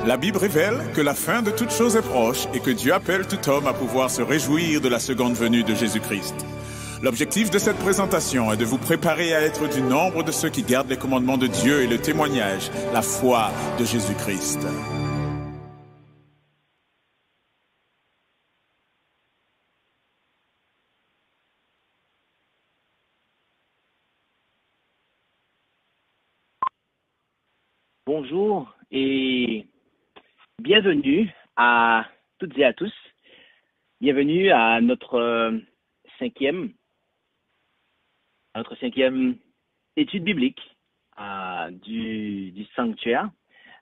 La Bible révèle que la fin de toute chose est proche et que Dieu appelle tout homme à pouvoir se réjouir de la seconde venue de Jésus-Christ. L'objectif de cette présentation est de vous préparer à être du nombre de ceux qui gardent les commandements de Dieu et le témoignage, la foi de Jésus-Christ. Bonjour et bienvenue à toutes et à tous. Bienvenue à notre cinquième étude biblique du sanctuaire,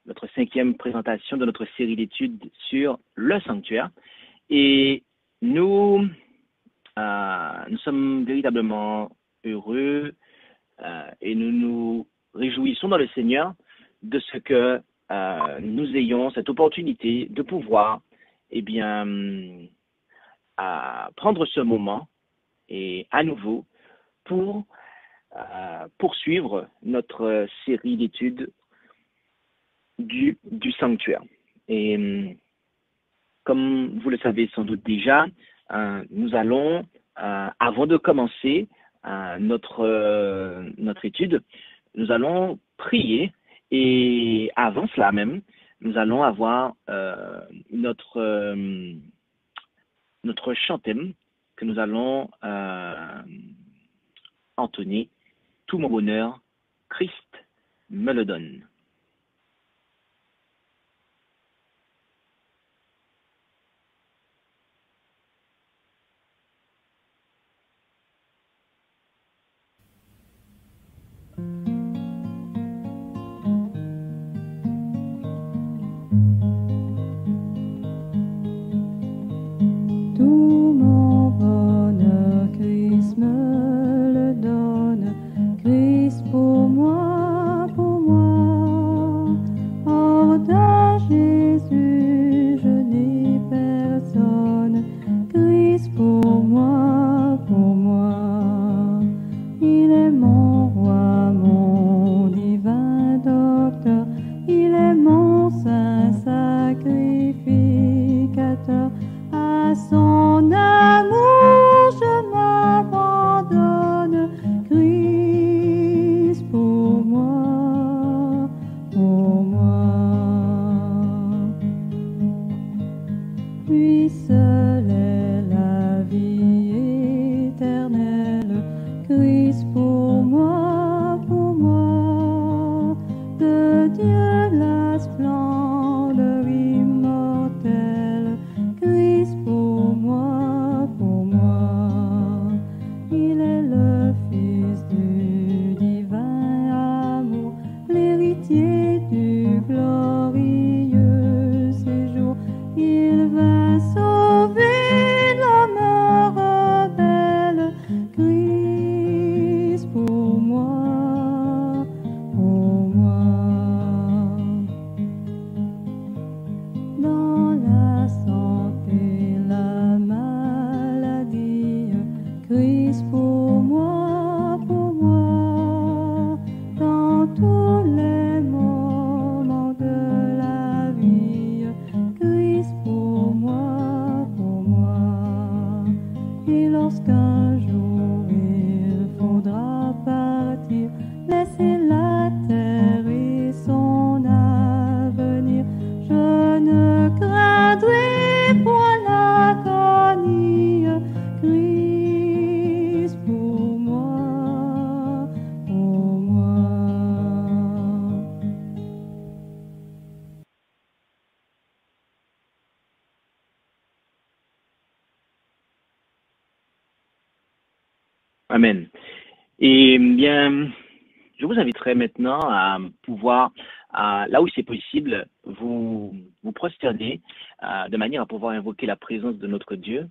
notre cinquième présentation de notre série d'études sur le sanctuaire. Et nous sommes véritablement heureux et nous nous réjouissons dans le Seigneur de ce que nous ayons cette opportunité de pouvoir prendre ce moment et à nouveau pour poursuivre notre série d'études du sanctuaire. Et comme vous le savez sans doute déjà, nous allons, avant de commencer notre étude, nous allons prier. Et avant cela même, nous allons avoir notre chantème que nous allons entonner. Tout mon bonheur, Christ me le donne. Amen. Et bien, je vous inviterai maintenant à pouvoir, là où c'est possible, vous prosterner de manière à pouvoir invoquer la présence de notre Dieu.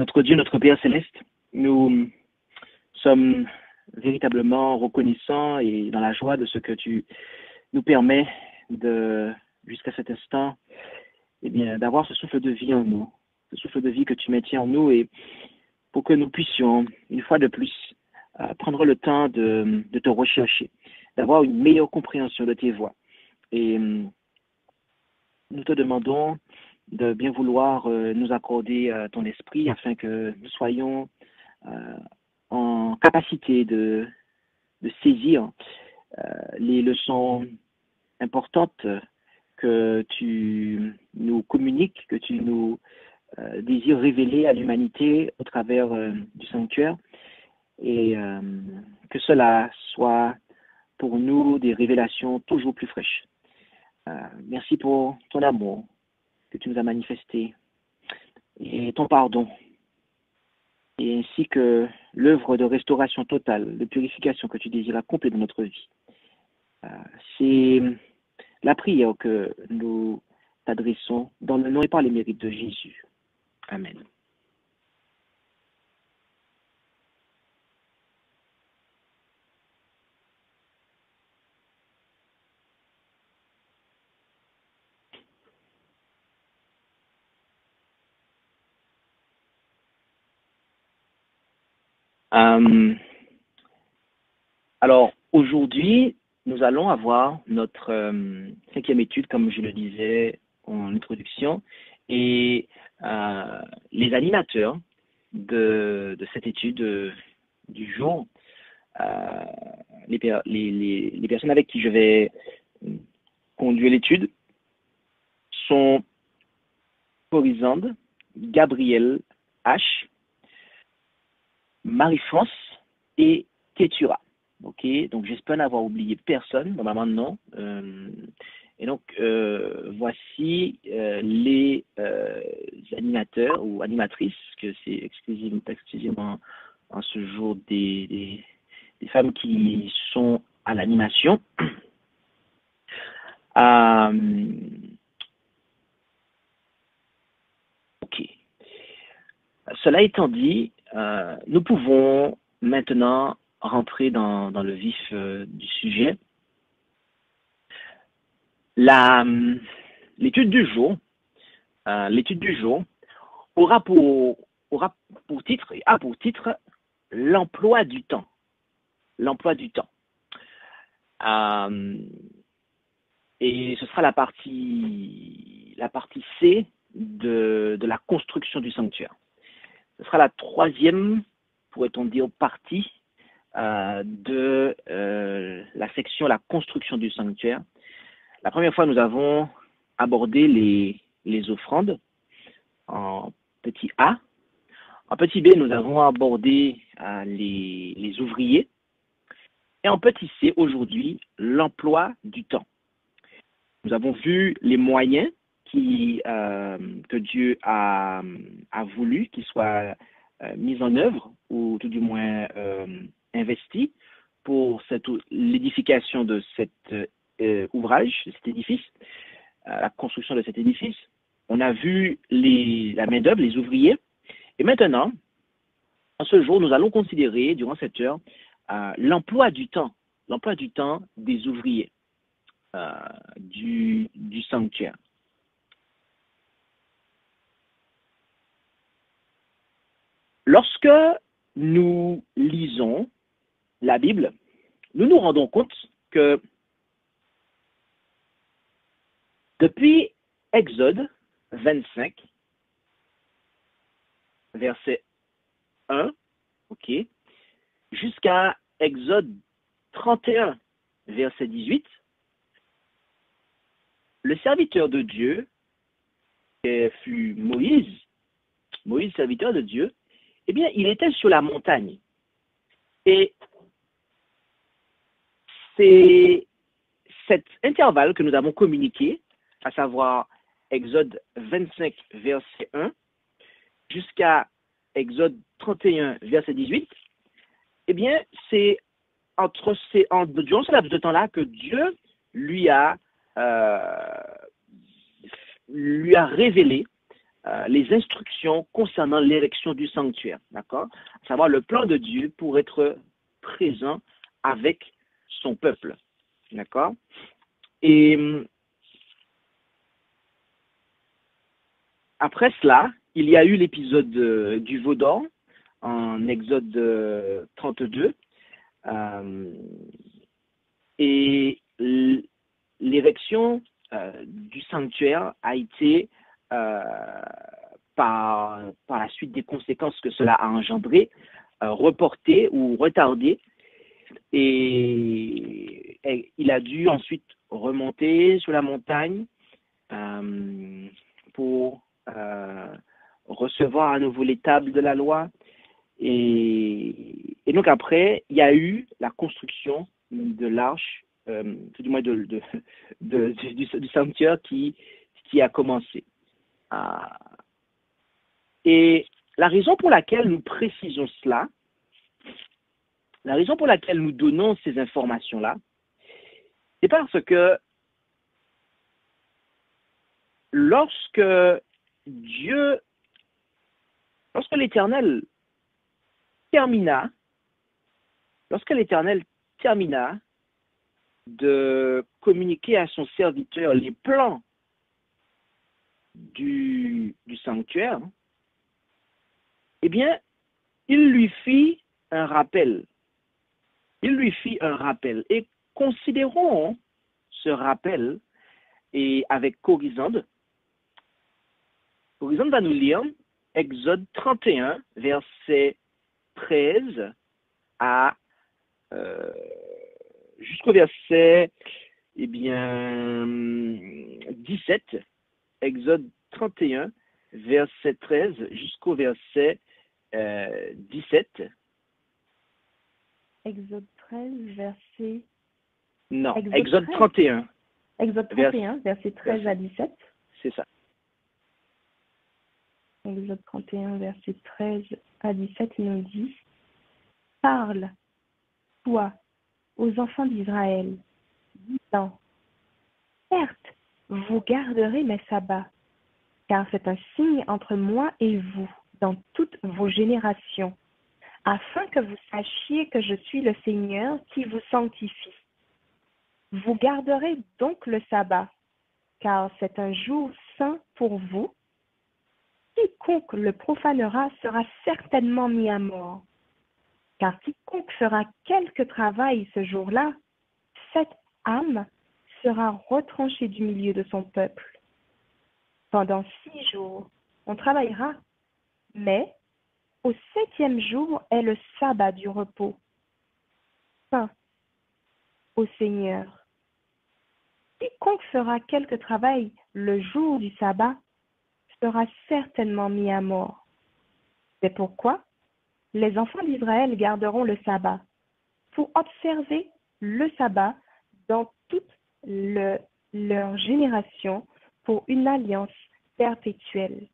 Notre Dieu, notre Père céleste, nous sommes véritablement reconnaissants et dans la joie de ce que tu nous permets jusqu'à cet instant, d'avoir ce souffle de vie en nous. ce souffle de vie que tu maintiens en nous et pour que nous puissions, une fois de plus, prendre le temps de te rechercher, d'avoir une meilleure compréhension de tes voies. Et nous te demandons de bien vouloir nous accorder ton esprit afin que nous soyons en capacité de saisir les leçons importantes que tu nous communiques, que tu nous désires révéler à l'humanité au travers du sanctuaire et que cela soit pour nous des révélations toujours plus fraîches. Merci pour ton amour que tu nous as manifesté et ton pardon, et ainsi que l'œuvre de restauration totale, de purification que tu désires accomplir dans notre vie. C'est la prière que nous t'adressons dans le nom et par les mérites de Jésus. Amen. Alors, aujourd'hui, nous allons avoir notre cinquième étude, comme je le disais en introduction, et les animateurs de cette étude du jour, les personnes avec qui je vais conduire l'étude sont Corisande, Gabriel H, Marie-France et Ketura. Ok, donc j'espère n'avoir oublié personne, normalement non. Et donc voici les animateurs ou animatrices, que c'est exclusivement en ce jour des femmes qui sont à l'animation. Ok. Cela étant dit, nous pouvons maintenant rentrer dans le vif du sujet. L'étude du jour aura pour titre l'emploi du temps. L'emploi du temps. Et ce sera la partie C de la construction du sanctuaire. Ce sera la troisième, pourrait-on dire, partie de la section la construction du sanctuaire. La première fois, nous avons abordé les offrandes en petit A. En petit B, nous avons abordé les ouvriers. Et en petit C, aujourd'hui, l'emploi du temps. Nous avons vu les moyens que Dieu a voulu qu'ils soient mis en œuvre, ou tout du moins investi pour l'édification de cet ouvrage, de cet édifice, la construction de cet édifice. On a vu la main-d'œuvre, les ouvriers. Et maintenant, en ce jour, nous allons considérer, durant cette heure, l'emploi du temps des ouvriers du sanctuaire. Lorsque nous lisons la Bible, nous nous rendons compte que depuis Exode 25, verset 1, ok, jusqu'à Exode 31, verset 18, le serviteur de Dieu, qui fut Moïse, serviteur de Dieu, eh bien, il était sur la montagne. Et c'est cet intervalle que nous avons communiqué, à savoir Exode 25, verset 1, jusqu'à Exode 31, verset 18, eh bien, c'est durant ce laps de temps-là que Dieu lui a révélé les instructions concernant l'érection du sanctuaire, d'accord? À savoir le plan de Dieu pour être présent avec son peuple, d'accord? Et après cela, il y a eu l'épisode du veau d'or en Exode 32. Et l'érection du sanctuaire a été, par la suite des conséquences que cela a engendré, reportée ou retardée. Et il a dû ensuite remonter sur la montagne pour recevoir à nouveau les tables de la loi. Et donc après, il y a eu la construction de l'arche, tout du moins du sanctuaire qui a commencé. Et la raison pour laquelle nous précisons cela, la raison pour laquelle nous donnons ces informations-là, c'est parce que lorsque l'Éternel termina de communiquer à son serviteur les plans du sanctuaire, eh bien, il lui fit un rappel. Et considérons ce rappel et avec Corisande. Corisande va nous lire Exode 31, verset 13 à jusqu'au verset 17. Exode 31, verset 13 jusqu'au verset 17. Exode 13, verset... Non, Exode 31. Exode 31, verset 13 à 17. C'est ça. Exode 31, verset 13 à 17, il nous dit « Parle, toi, aux enfants d'Israël, disant, certes, vous garderez mes sabbats, car c'est un signe entre moi et vous dans toutes vos générations, afin que vous sachiez que je suis le Seigneur qui vous sanctifie. Vous garderez donc le sabbat, car c'est un jour saint pour vous. Quiconque le profanera sera certainement mis à mort. Car quiconque fera quelque travail ce jour-là, cette âme sera retranchée du milieu de son peuple. Pendant 6 jours, on travaillera, mais au 7e jour est le sabbat du repos, saint au Seigneur. Quiconque fera quelque travail le jour du sabbat sera certainement mis à mort. C'est pourquoi les enfants d'Israël garderont le sabbat pour observer le sabbat dans toute leur génération pour une alliance perpétuelle.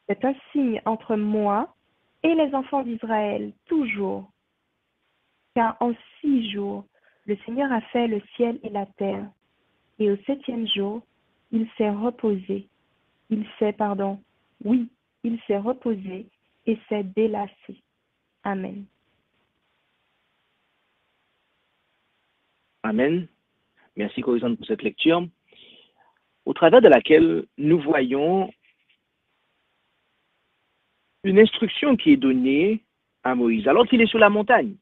C'est un signe entre moi et les enfants d'Israël toujours. Car en 6 jours, le Seigneur a fait le ciel et la terre, et au 7e jour, il s'est reposé. Il s'est reposé et s'est délassé. Amen. Amen. Merci Corisande pour cette lecture, au travers de laquelle nous voyons une instruction qui est donnée à Moïse, alors qu'il est sur la montagne,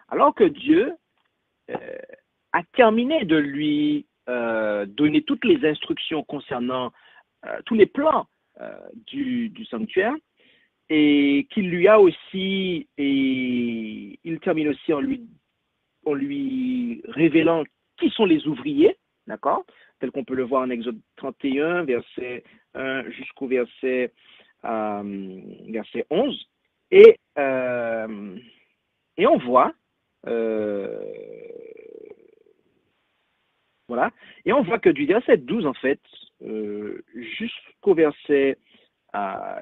alors que Dieu a terminé de lui donner toutes les instructions concernant tous les plans du sanctuaire, et qu'il lui a aussi, et il termine aussi en lui révélant qui sont les ouvriers, d'accord, tel qu'on peut le voir en Exode 31, verset 1 jusqu'au verset 11, et on voit voilà, et on voit que du verset 12 en fait jusqu'au verset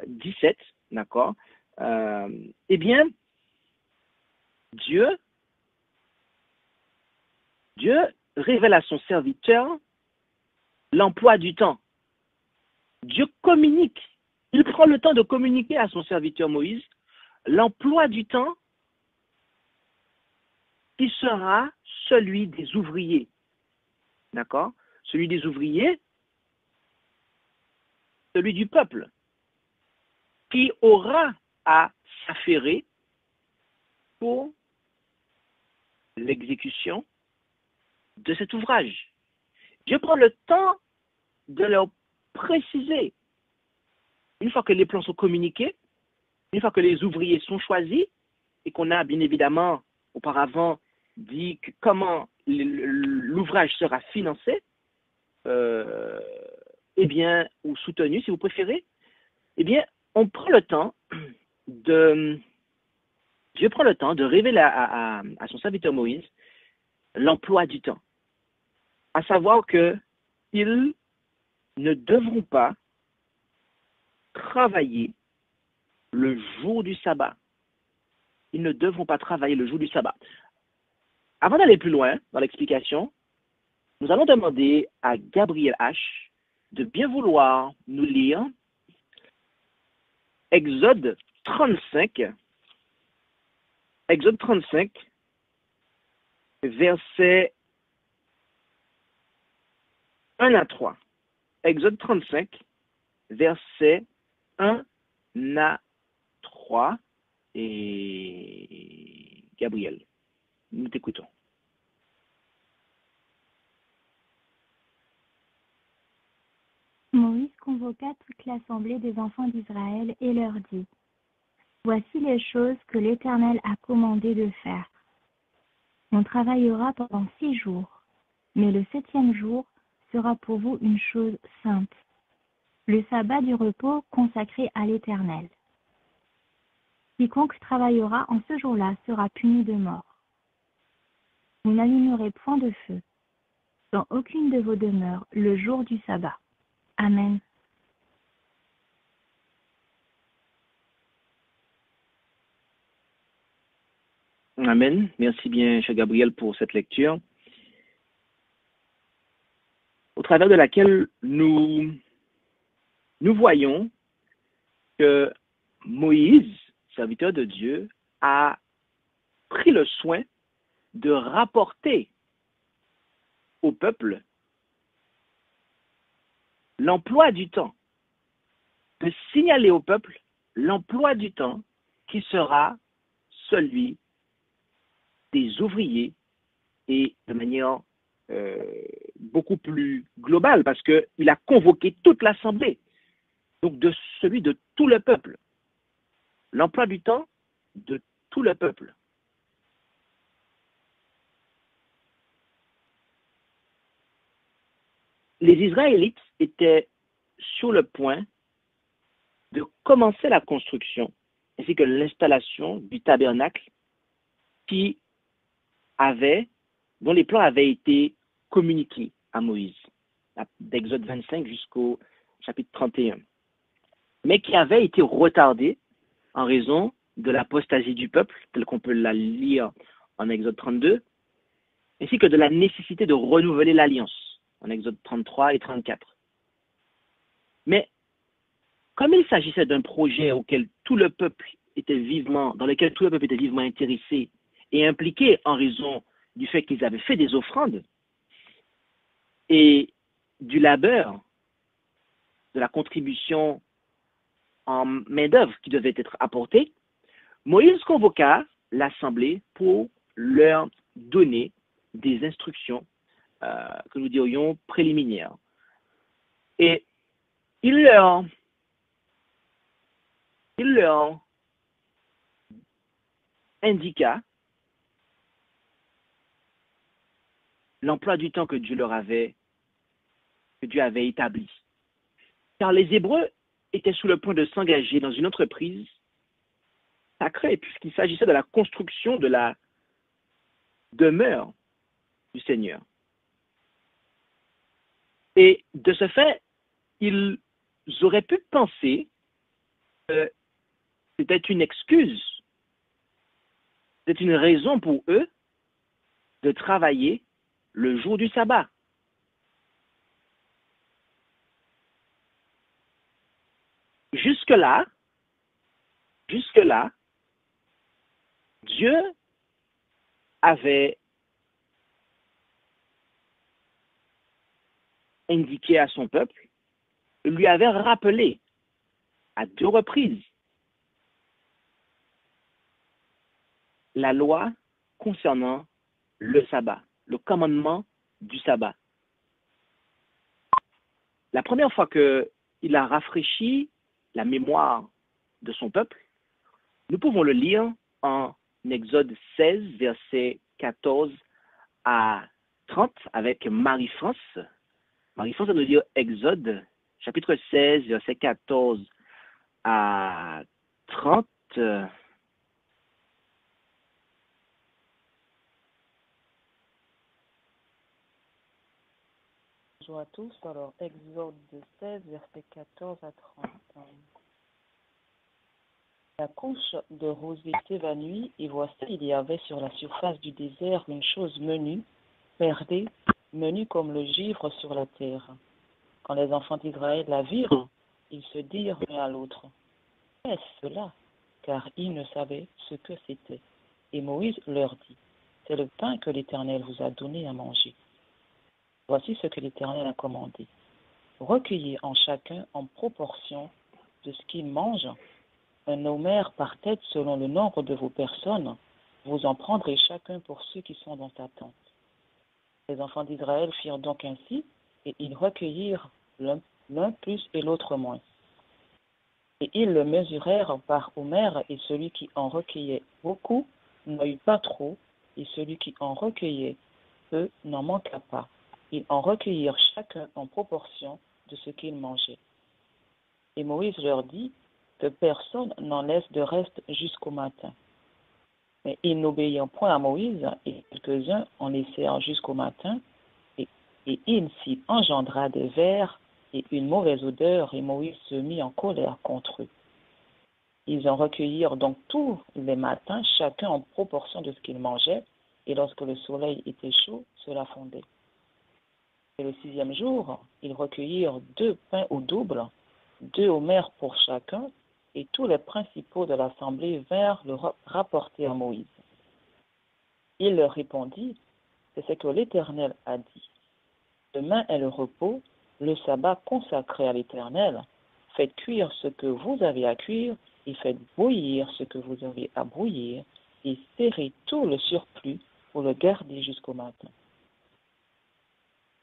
17, d'accord, eh bien Dieu révèle à son serviteur l'emploi du temps. Dieu communique, il prend le temps de communiquer à son serviteur Moïse l'emploi du temps qui sera celui des ouvriers. D'accord? Celui des ouvriers, celui du peuple. qui aura à s'affairer pour l'exécution de cet ouvrage. Je prends le temps de leur préciser, une fois que les plans sont communiqués, une fois que les ouvriers sont choisis et qu'on a bien évidemment auparavant dit comment l'ouvrage sera financé, eh bien, ou soutenu si vous préférez, eh bien, on prend le temps de, Dieu prend le temps de révéler à son serviteur Moïse l'emploi du temps, à savoir que ils ne devront pas travailler le jour du sabbat. Ils ne devront pas travailler le jour du sabbat. Avant d'aller plus loin dans l'explication, nous allons demander à Gabriel H. de bien vouloir nous lire Exode 35, versets 1 à 3. Exode 35, versets 1 à 3. Et Gabriel, nous t'écoutons. Moïse convoqua toute l'assemblée des enfants d'Israël et leur dit : Voici les choses que l'Éternel a commandé de faire. On travaillera pendant 6 jours, mais le 7e jour sera pour vous une chose sainte, le sabbat du repos consacré à l'Éternel. Quiconque travaillera en ce jour-là sera puni de mort. Vous n'allumerez point de feu dans aucune de vos demeures le jour du sabbat. Amen. Amen. Merci bien, cher Gabriel, pour cette lecture, au travers de laquelle nous voyons que Moïse, serviteur de Dieu, a pris le soin de rapporter au peuple l'emploi du temps, de signaler au peuple l'emploi du temps qui sera celui des ouvriers et de manière beaucoup plus globale parce qu'il a convoqué toute l'assemblée, donc de celui de tout le peuple. L'emploi du temps de tout le peuple. Les Israélites étaient sur le point de commencer la construction ainsi que l'installation du tabernacle dont les plans avaient été communiqués à Moïse, d'Exode 25 jusqu'au chapitre 31, mais qui avait été retardé en raison de l'apostasie du peuple, telle qu'on peut la lire en Exode 32, ainsi que de la nécessité de renouveler l'alliance en Exode 33 et 34. Mais comme il s'agissait d'un projet dans lequel tout le peuple était vivement intéressé et impliqué en raison du fait qu'ils avaient fait des offrandes et du labeur, de la contribution en main-d'œuvre qui devait être apportée, Moïse convoqua l'assemblée pour leur donner des instructions que nous dirions préliminaires. Et il leur indiqua l'emploi du temps que Dieu avait établi. Car les Hébreux étaient sur le point de s'engager dans une entreprise sacrée, puisqu'il s'agissait de la construction de la demeure du Seigneur. Et de ce fait, ils auraient pu penser que c'était une excuse, c'était une raison pour eux de travailler le jour du sabbat. Jusque-là, Dieu avait indiqué à son peuple, lui avait rappelé à 2 reprises la loi concernant le sabbat, le commandement du sabbat. La première fois qu'il a rafraîchi la mémoire de son peuple, nous pouvons le lire en Exode 16, versets 14 à 30, avec Marie-France. Marie-France va nous dire Exode, chapitre 16, versets 14 à 30. Bonjour à tous. Alors, Exode 16, versets 14 à 30. La couche de rosée s'évanouit, et voici, il y avait sur la surface du désert une chose menue, perdée, menue comme le givre sur la terre. Quand les enfants d'Israël la virent, ils se dirent l'un à l'autre, qu'est-ce cela? Car ils ne savaient ce que c'était. Et Moïse leur dit, c'est le pain que l'Éternel vous a donné à manger. Voici ce que l'Éternel a commandé. Recueillez en chacun en proportion de ce qu'il mange un homère par tête selon le nombre de vos personnes. Vous en prendrez chacun pour ceux qui sont dans sa tente. Les enfants d'Israël firent donc ainsi, et ils recueillirent l'un plus et l'autre moins. Et ils le mesurèrent par homère, et celui qui en recueillait beaucoup n'en eut pas trop, et celui qui en recueillait peu n'en manqua pas. Ils en recueillirent chacun en proportion de ce qu'ils mangeaient. Et Moïse leur dit que personne n'en laisse de reste jusqu'au matin. Mais ils n'obéirent point à Moïse, et quelques-uns en laissèrent jusqu'au matin, et il s'y engendra des vers et une mauvaise odeur, et Moïse se mit en colère contre eux. Ils en recueillirent donc tous les matins, chacun en proportion de ce qu'il mangeait, et lorsque le soleil était chaud, cela fondait. Et le 6e jour, ils recueillirent 2 pains au double, 2 homères pour chacun, et tous les principaux de l'assemblée vinrent le rapporter à Moïse. Il leur répondit, c'est ce que l'Éternel a dit. Demain est le repos, le sabbat consacré à l'Éternel. Faites cuire ce que vous avez à cuire, et faites bouillir ce que vous avez à bouillir, et serrez tout le surplus pour le garder jusqu'au matin.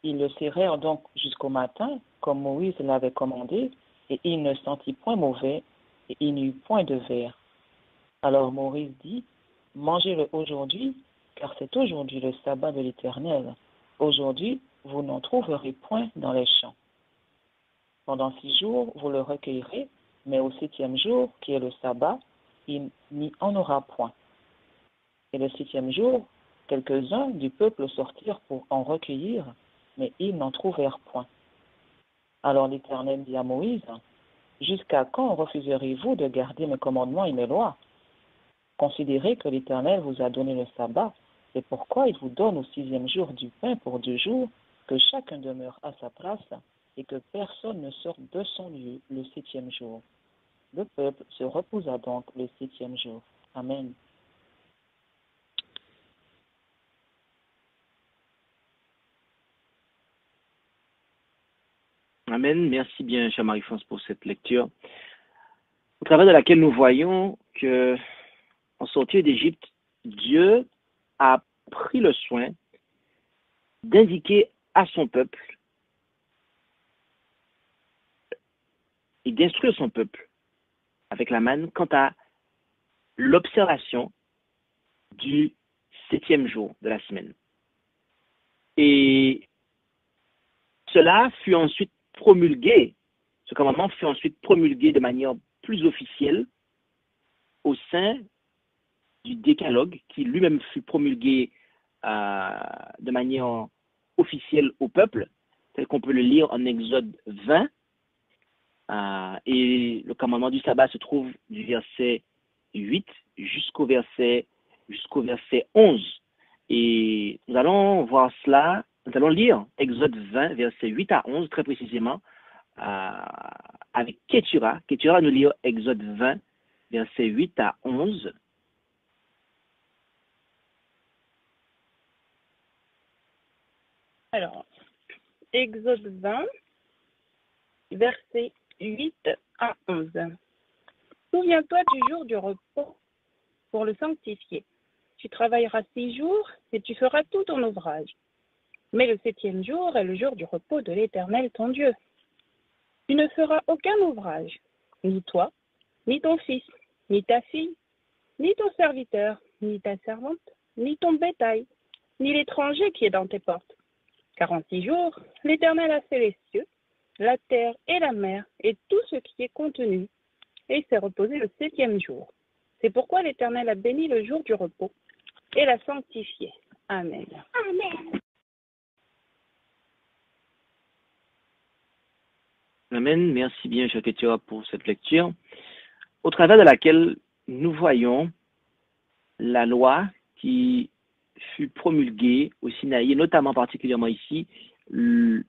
Ils le serrèrent donc jusqu'au matin, comme Moïse l'avait commandé, et il ne sentit point mauvais, et il n'y eut point de vers. Alors Moïse dit, mangez-le aujourd'hui, car c'est aujourd'hui le sabbat de l'Éternel. Aujourd'hui, vous n'en trouverez point dans les champs. Pendant 6 jours, vous le recueillerez, mais au 7e jour, qui est le sabbat, il n'y en aura point. Et le 7e jour, quelques-uns du peuple sortirent pour en recueillir, mais ils n'en trouvèrent point. Alors l'Éternel dit à Moïse, jusqu'à quand refuserez-vous de garder mes commandements et mes lois? Considérez que l'Éternel vous a donné le sabbat, c'est pourquoi il vous donne au 6e jour du pain pour 2 jours, que chacun demeure à sa place, et que personne ne sorte de son lieu le 7e jour. Le peuple se reposa donc le 7e jour. Amen. Amen. Merci bien, chère Marie-France, pour cette lecture, au travers de laquelle nous voyons que, en sortie d'Égypte, Dieu a pris le soin d'indiquer à son peuple et d'instruire son peuple avec la manne quant à l'observation du 7e jour de la semaine. Et cela fut ensuite promulgué, ce commandement fut ensuite promulgué de manière plus officielle au sein du décalogue, qui lui-même fut promulgué de manière officielle au peuple, tel qu'on peut le lire en Exode 20. Et le commandement du sabbat se trouve du verset 8 jusqu'au verset 11. Et nous allons voir cela, nous allons lire Exode 20, verset 8 à 11, très précisément, avec Ketura. Ketura nous lire Exode 20, verset 8 à 11. Alors, Exode 20, versets 8 à 11. Souviens-toi du jour du repos pour le sanctifier. tu travailleras 6 jours et tu feras tout ton ouvrage. Mais le 7e jour est le jour du repos de l'Éternel ton Dieu. Tu ne feras aucun ouvrage, ni toi, ni ton fils, ni ta fille, ni ton serviteur, ni ta servante, ni ton bétail, ni l'étranger qui est dans tes portes. Car en 6 jours, l'Éternel a fait les cieux, la terre et la mer, et tout ce qui est contenu, et il s'est reposé le 7e jour. C'est pourquoi l'Éternel a béni le jour du repos et l'a sanctifié. Amen. Amen. Amen. Merci bien, cher Ketura, pour cette lecture, au travers de laquelle nous voyons la loi qui fut promulguée au Sinaï, et notamment particulièrement ici, le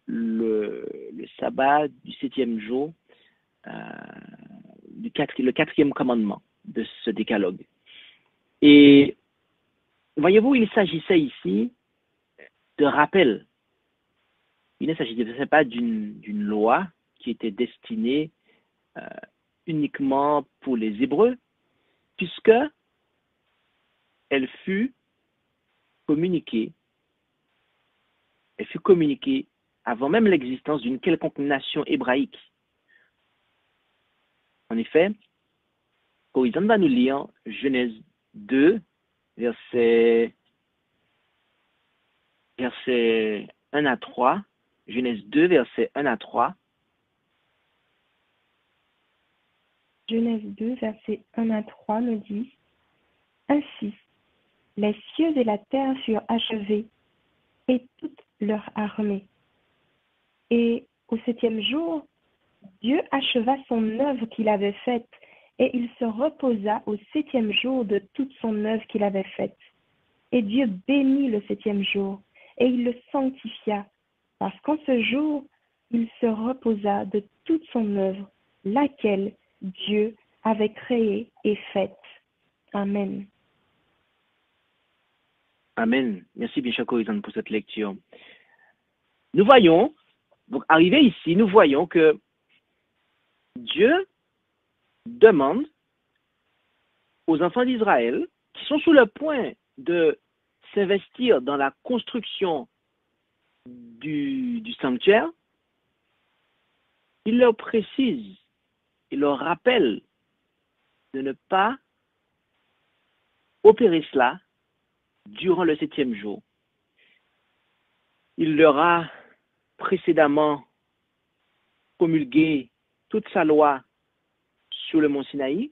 sabbat du 7e jour, le 4e commandement de ce décalogue. Et voyez-vous, il s'agissait ici de rappel. Il ne s'agissait pas d'une loi qui était destinée uniquement pour les Hébreux, puisque elle fut communiquée avant même l'existence d'une quelconque nation hébraïque. En effet, Corizon va nous lire Genèse 2, versets 1 à 3. Genèse 2, versets 1 à 3. Genèse 2, versets 1 à 3 nous dit « Ainsi, les cieux et la terre furent achevés, et toute leur armée. Et au 7e jour, Dieu acheva son œuvre qu'il avait faite, et il se reposa au 7e jour de toute son œuvre qu'il avait faite. Et Dieu bénit le 7e jour, et il le sanctifia, parce qu'en ce jour, il se reposa de toute son œuvre, laquelle Dieu avait créée et faite. Amen. Amen. Merci bien, cher Corizon, pour cette lecture. Nous voyons, donc arrivé ici, nous voyons que Dieu demande aux enfants d'Israël qui sont sur le point de s'investir dans la construction du sanctuaire, il leur précise, il leur rappelle de ne pas opérer cela durant le 7e jour. Il leur a précédemment promulgué toute sa loi sur le mont Sinaï.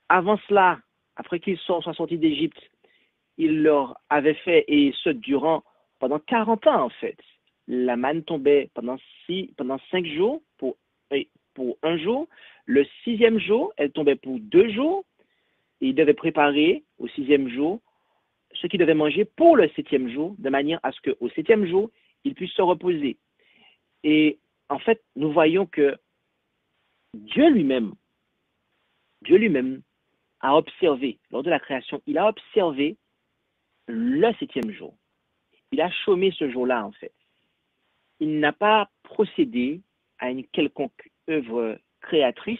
Avant cela, après qu'ils soient sortis d'Égypte, il leur avait fait, et ce pendant 40 ans en fait. La manne tombait pendant 5 jours pour un jour. Le 6e jour, elle tombait pour 2 jours. Et ils devaient préparer au 6e jour ce qu'ils devaient manger pour le 7e jour, de manière à ce qu'au 7e jour, ils puissent se reposer. Et en fait, nous voyons que Dieu lui-même a observé, lors de la création, il a observé le 7e jour. Il a chômé ce jour-là, en fait. Il n'a pas procédé à une quelconque œuvre créatrice.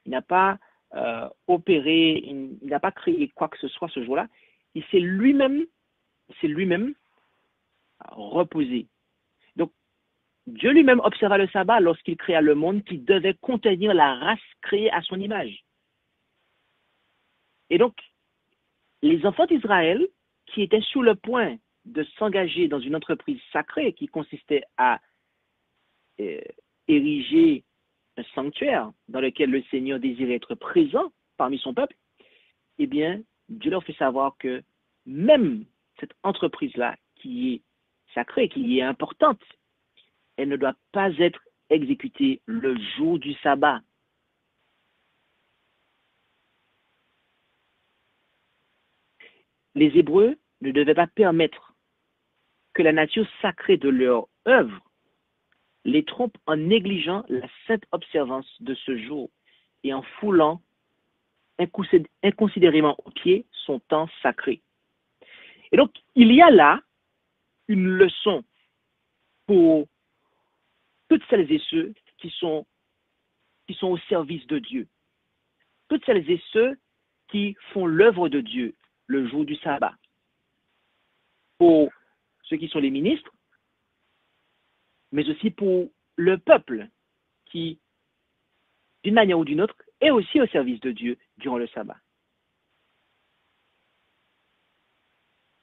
Il n'a pas opéré, il n'a pas créé quoi que ce soit ce jour-là. Il s'est lui-même reposé. Donc, Dieu lui-même observa le sabbat lorsqu'il créa le monde qui devait contenir la race créée à son image. Et donc, les enfants d'Israël, qui étaient sur le point de s'engager dans une entreprise sacrée qui consistait à ériger un sanctuaire dans lequel le Seigneur désirait être présent parmi son peuple, eh bien, Dieu leur fait savoir que même cette entreprise-là, qui est sacrée, qui est importante, elle ne doit pas être exécutée le jour du sabbat. Les Hébreux ne devaient pas permettre que la nature sacrée de leur œuvre les trompe en négligeant la sainte observance de ce jour et en foulant inconsidérément au pied son temps sacré. Et donc, il y a là une leçon pour toutes celles et ceux qui sont au service de Dieu, toutes celles et ceux qui font l'œuvre de Dieu, le jour du sabbat. Pour ceux qui sont les ministres, mais aussi pour le peuple qui, d'une manière ou d'une autre, est aussi au service de Dieu durant le sabbat.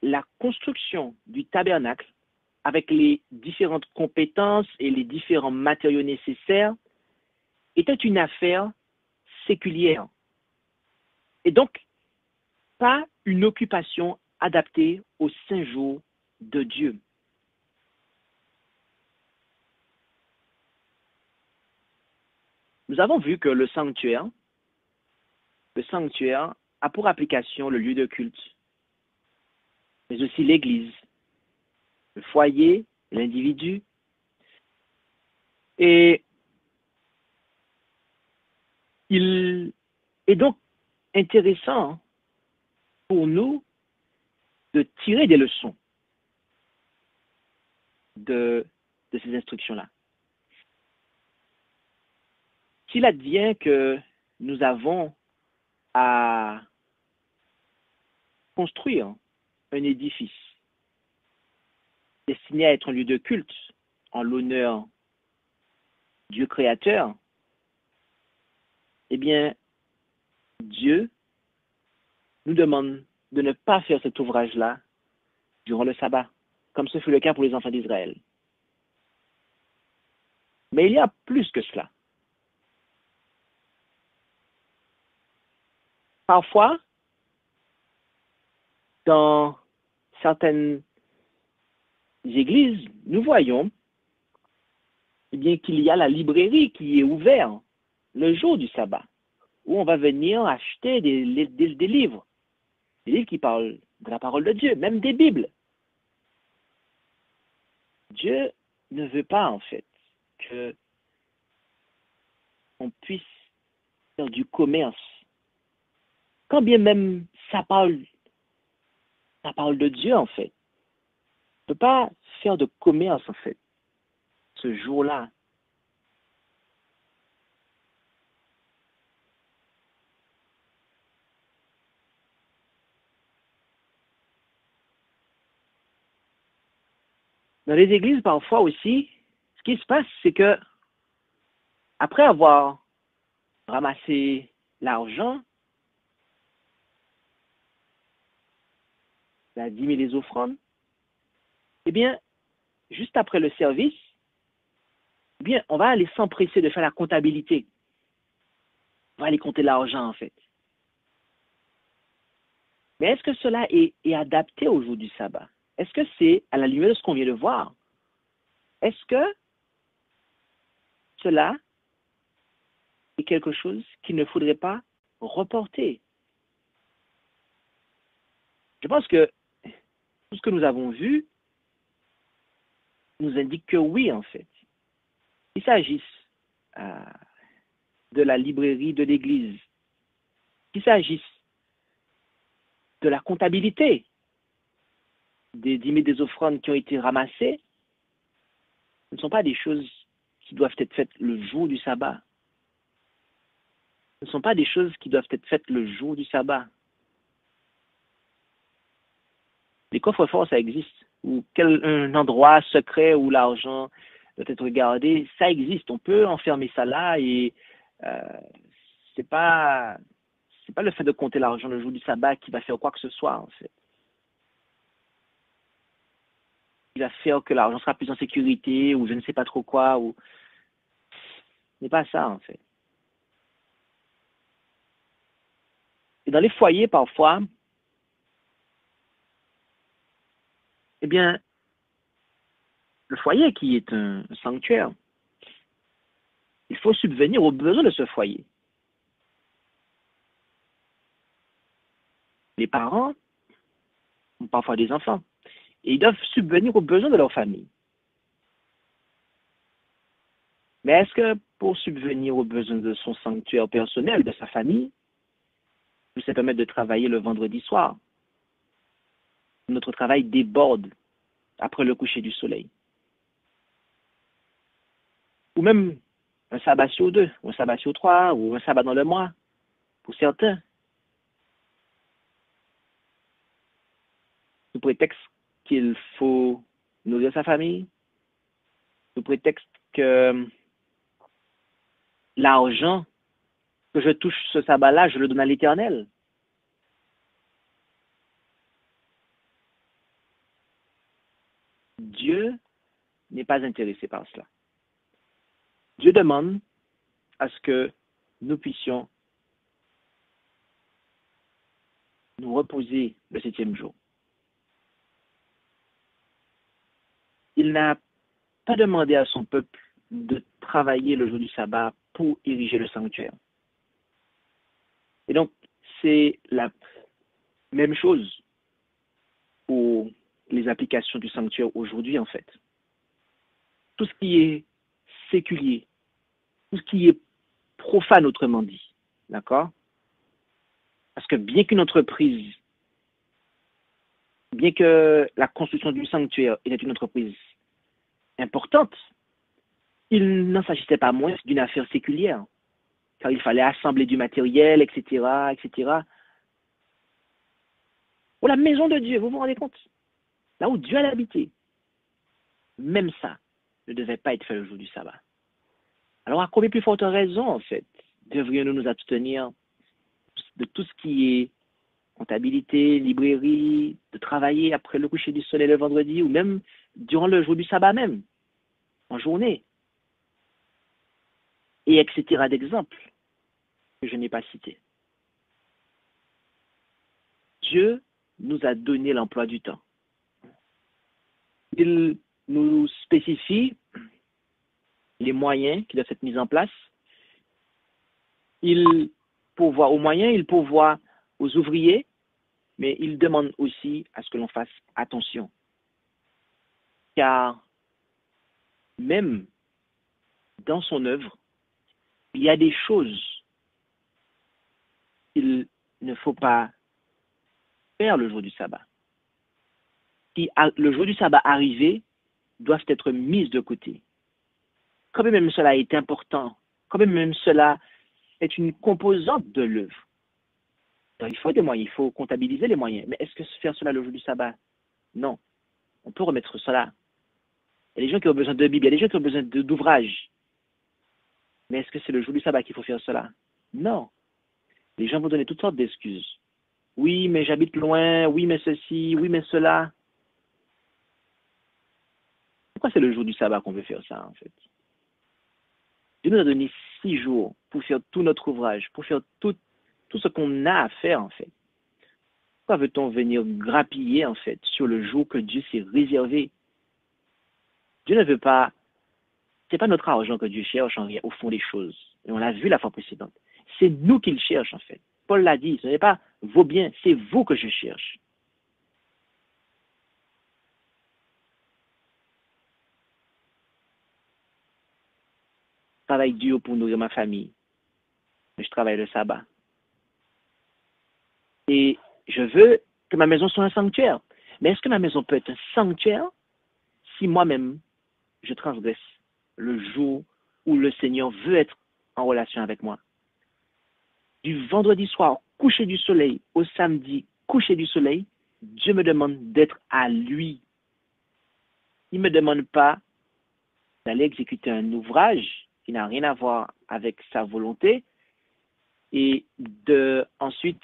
La construction du tabernacle, avec les différentes compétences et les différents matériaux nécessaires, était une affaire séculière. Et donc, pas une occupation adaptée au saint jour de Dieu. Nous avons vu que le sanctuaire a pour application le lieu de culte, mais aussi l'église, le foyer, l'individu. Et il est donc intéressant pour nous de tirer des leçons de ces instructions-là. S'il advient que nous avons à construire un édifice destiné à être un lieu de culte en l'honneur du Dieu créateur, eh bien, Dieu nous demande de ne pas faire cet ouvrage-là durant le sabbat, comme ce fut le cas pour les enfants d'Israël. Mais il y a plus que cela. Parfois, dans certaines églises, nous voyons eh bien, qu'il y a la librairie qui est ouverte le jour du sabbat, où on va venir acheter des livres, des livres qui parlent de la parole de Dieu, même des Bibles. Dieu ne veut pas, en fait, que on puisse faire du commerce. Quand bien même ça parle de Dieu, en fait. On ne peut pas faire de commerce, en fait, ce jour-là. Dans les églises, parfois aussi, ce qui se passe, c'est que après avoir ramassé l'argent, la dîme et les offrandes, eh bien, juste après le service, eh bien, on va aller s'empresser de faire la comptabilité. On va aller compter l'argent, en fait. Mais est-ce que cela est adapté au jour du sabbat? Est-ce que c'est à la lumière de ce qu'on vient de voir? Est-ce que cela est quelque chose qu'il ne faudrait pas reporter? Je pense que tout ce que nous avons vu nous indique que oui, en fait. Il s'agisse de la librairie de l'Église, qu'il s'agisse de la comptabilité des dîmes et des offrandes qui ont été ramassées, ce ne sont pas des choses qui doivent être faites le jour du sabbat. Ce ne sont pas des choses qui doivent être faites le jour du sabbat. Les coffres-forts, ça existe. Ou un endroit secret où l'argent doit être gardé, ça existe. On peut enfermer ça là et c'est pas le fait de compter l'argent le jour du sabbat qui va faire quoi que ce soit, en fait. Il va faire que l'argent sera plus en sécurité ou je ne sais pas trop quoi. Ou... Ce n'est pas ça, en fait. Et dans les foyers, parfois, eh bien, le foyer qui est un sanctuaire, il faut subvenir aux besoins de ce foyer. Les parents ont parfois des enfants et ils doivent subvenir aux besoins de leur famille. Mais est-ce que pour subvenir aux besoins de son sanctuaire personnel, de sa famille, il peut se permettre de travailler le vendredi soir? Notre travail déborde après le coucher du soleil. Ou même un sabbat sur 2, ou un sabbat sur 3, ou un sabbat dans le mois, pour certains. sous prétexte qu'il faut nourrir sa famille, sous prétexte que l'argent que je touche ce sabbat-là, je le donne à l'Éternel. Dieu n'est pas intéressé par cela. Dieu demande à ce que nous puissions nous reposer le 7e jour. Il n'a pas demandé à son peuple de travailler le jour du sabbat pour ériger le sanctuaire. Et donc, c'est la même chose pour les applications du sanctuaire aujourd'hui, en fait. Tout ce qui est séculier, tout ce qui est profane, autrement dit, d'accord? Parce que bien qu'une entreprise, bien que la construction du sanctuaire était une entreprise importante, il n'en s'agissait pas moins d'une affaire séculière, car il fallait assembler du matériel, etc., etc. Pour la maison de Dieu, vous vous rendez compte? Là où Dieu allait habiter, même ça ne devait pas être fait le jour du sabbat. Alors, à combien plus forte raison, en fait, devrions-nous nous abstenir de tout ce qui est comptabilité, librairie, de travailler après le coucher du soleil le vendredi, ou même durant le jour du sabbat même, en journée, et etc. d'exemples que je n'ai pas cités. Dieu nous a donné l'emploi du temps. Il nous spécifie les moyens qui doivent être mis en place. Il pourvoit aux moyens, il pourvoit aux ouvriers, mais il demande aussi à ce que l'on fasse attention. Car même dans son œuvre, il y a des choses qu'il ne faut pas faire le jour du sabbat, qui, le jour du sabbat arrivé, doivent être mises de côté. Quand même cela est important, quand même cela est une composante de l'œuvre. Il faut des moyens, il faut comptabiliser les moyens. Mais est-ce que faire cela le jour du sabbat? Non. On peut remettre cela. Il y a des gens qui ont besoin de Bible, il y a des gens qui ont besoin d'ouvrages. Mais est-ce que c'est le jour du sabbat qu'il faut faire cela? Non. Les gens vont donner toutes sortes d'excuses. Oui, mais j'habite loin, oui, mais ceci, oui, mais cela. Pourquoi c'est le jour du sabbat qu'on veut faire ça, en fait? Dieu nous a donné 6 jours pour faire tout notre ouvrage, pour faire tout ce qu'on a à faire, en fait. Pourquoi veut-on venir grappiller, en fait, sur le jour que Dieu s'est réservé? Dieu ne veut pas, c'est pas notre argent que Dieu cherche au fond des choses. Et on l'a vu la fois précédente. C'est nous qu'il cherche, en fait. Paul l'a dit, ce n'est pas vos biens, c'est vous que je cherche. Je travaille dur pour nourrir ma famille, mais je travaille le sabbat. Et je veux que ma maison soit un sanctuaire. Mais est-ce que ma maison peut être un sanctuaire si moi-même, je transgresse le jour où le Seigneur veut être en relation avec moi? Du vendredi soir, coucher du soleil, au samedi, coucher du soleil, Dieu me demande d'être à lui. Il ne me demande pas d'aller exécuter un ouvrage qui n'a rien à voir avec sa volonté et de ensuite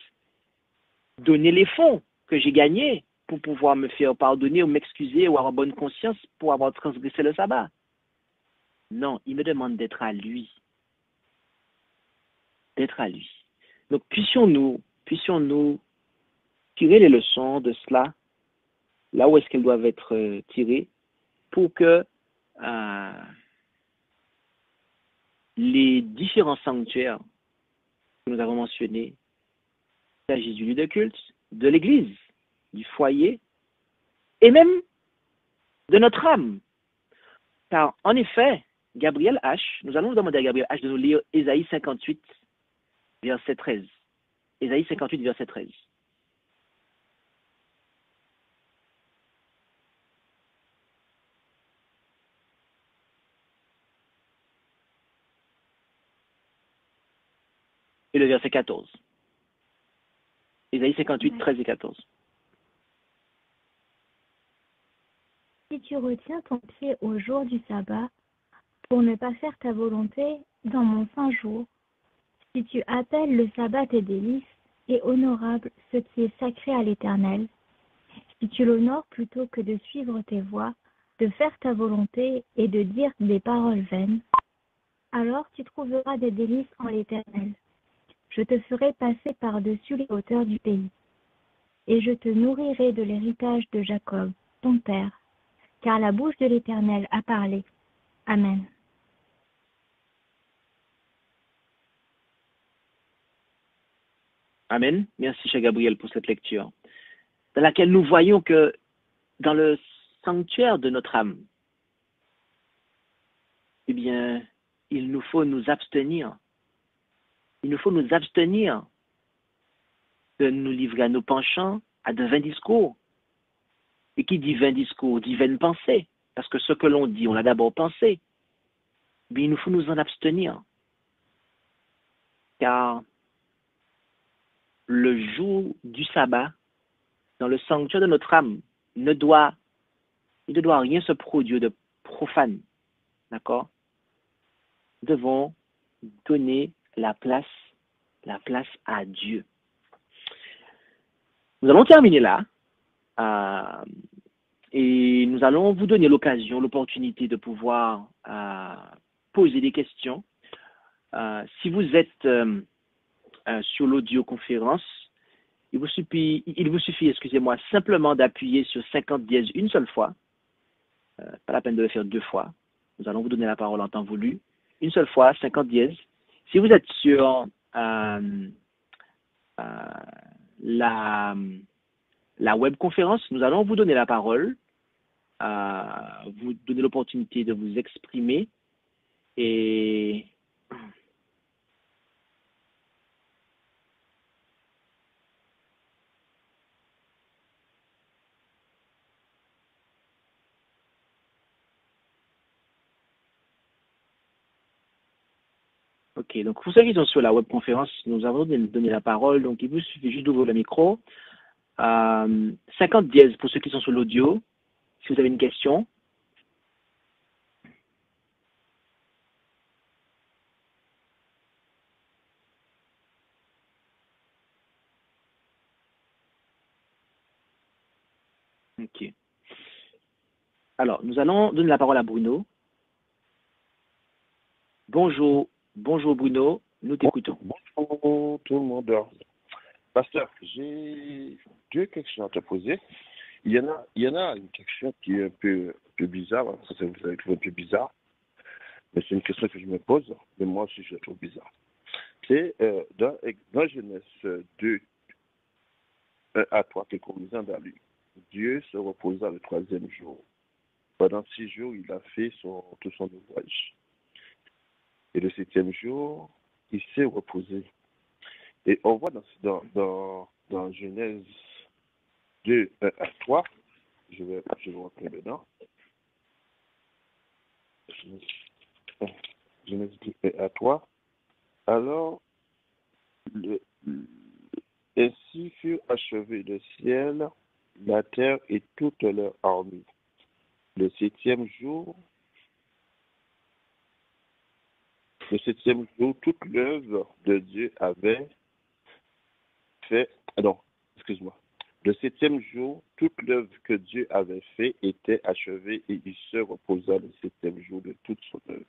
donner les fonds que j'ai gagnés pour pouvoir me faire pardonner ou m'excuser ou avoir bonne conscience pour avoir transgressé le sabbat. Non, il me demande d'être à lui. D'être à lui. Donc, puissions-nous tirer les leçons de cela, là où est-ce qu'elles doivent être tirées, pour que les différents sanctuaires que nous avons mentionnés, il s'agit du lieu de culte, de l'église, du foyer, et même de notre âme. Car, en effet, Gabriel H., nous allons demander à Gabriel H. de nous lire Ésaïe 58, verset 13. Ésaïe 58, verset 13. Et le verset 14. Ésaïe 58, 13 et 14. Si tu retiens ton pied au jour du sabbat, pour ne pas faire ta volonté dans mon saint jour, si tu appelles le sabbat tes délices et honorable ce qui est sacré à l'Éternel, si tu l'honores plutôt que de suivre tes voies, de faire ta volonté et de dire des paroles vaines, alors tu trouveras des délices en l'Éternel. Je te ferai passer par-dessus les hauteurs du pays, et je te nourrirai de l'héritage de Jacob, ton père, car la bouche de l'Éternel a parlé. Amen. Amen. Merci, cher Gabriel, pour cette lecture, dans laquelle nous voyons que dans le sanctuaire de notre âme, eh bien, il nous faut nous abstenir. Il nous faut nous abstenir de nous livrer à nos penchants, à de vains discours. Et qui dit vains discours, dit vaines pensées. Parce que ce que l'on dit, on l'a d'abord pensé. Mais il nous faut nous en abstenir. Car le jour du sabbat, dans le sanctuaire de notre âme, il ne doit rien se produire de profane. D'accord? Nous devons donner la place à Dieu. Nous allons terminer là. Et nous allons vous donner l'opportunité de pouvoir poser des questions. Si vous êtes sur l'audioconférence, il vous suffit, excusez-moi, simplement d'appuyer sur 50 dièse une seule fois. Pas la peine de le faire 2 fois. Nous allons vous donner la parole en temps voulu. Une seule fois, 50 dièse. Si vous êtes sur la webconférence, nous allons vous donner la parole, vous donner l'opportunité de vous exprimer et ok, donc pour ceux qui sont sur la webconférence, nous avons donné la parole, donc il vous suffit juste d'ouvrir le micro. 50 dièse pour ceux qui sont sur l'audio, si vous avez une question. Ok. Alors, nous allons donner la parole à Bruno. Bonjour Bruno, nous t'écoutons. Bonjour tout le monde. Pasteur, j'ai 2 questions à te poser. Il y en a une question qui est un peu bizarre, hein. Ça vous allez trouver un peu bizarre, mais c'est une question que je me pose, mais moi aussi je la trouve bizarre. C'est dans Genèse 2, 1 à 3, que nous lisons dans lui. Dieu se reposa le 3e jour. Pendant 6 jours, il a fait tout son ouvrage. Et le 7e jour, il s'est reposé. Et on voit dans Genèse 2, 1 à 3, je vais rentrer maintenant. Genèse 2, 1 à 3. Alors, ainsi fut achevé le ciel, la terre et toute leur armée. Le 7e jour, toute l'œuvre de Dieu avait fait. Non, excuse-moi. Le 7e jour, toute l'œuvre que Dieu avait fait était achevée et il se reposa le 7e jour de toute son œuvre.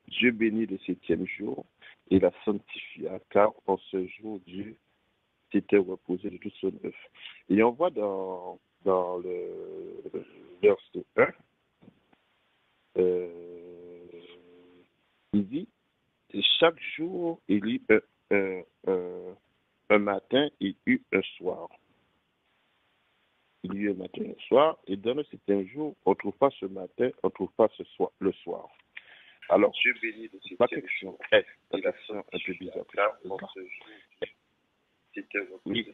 Dieu bénit le 7e jour et la sanctifia, car en ce jour, Dieu s'était reposé de toute son œuvre. Et on voit dans le verset 1, il dit, chaque jour, il y eut un matin et eut un soir. Il y eut un matin et un soir, et dans le 7e jour, on ne trouve pas ce matin, on ne trouve pas le soir. Alors, Dieu bénit le 7e jour. C'est un peu bizarre. Oui,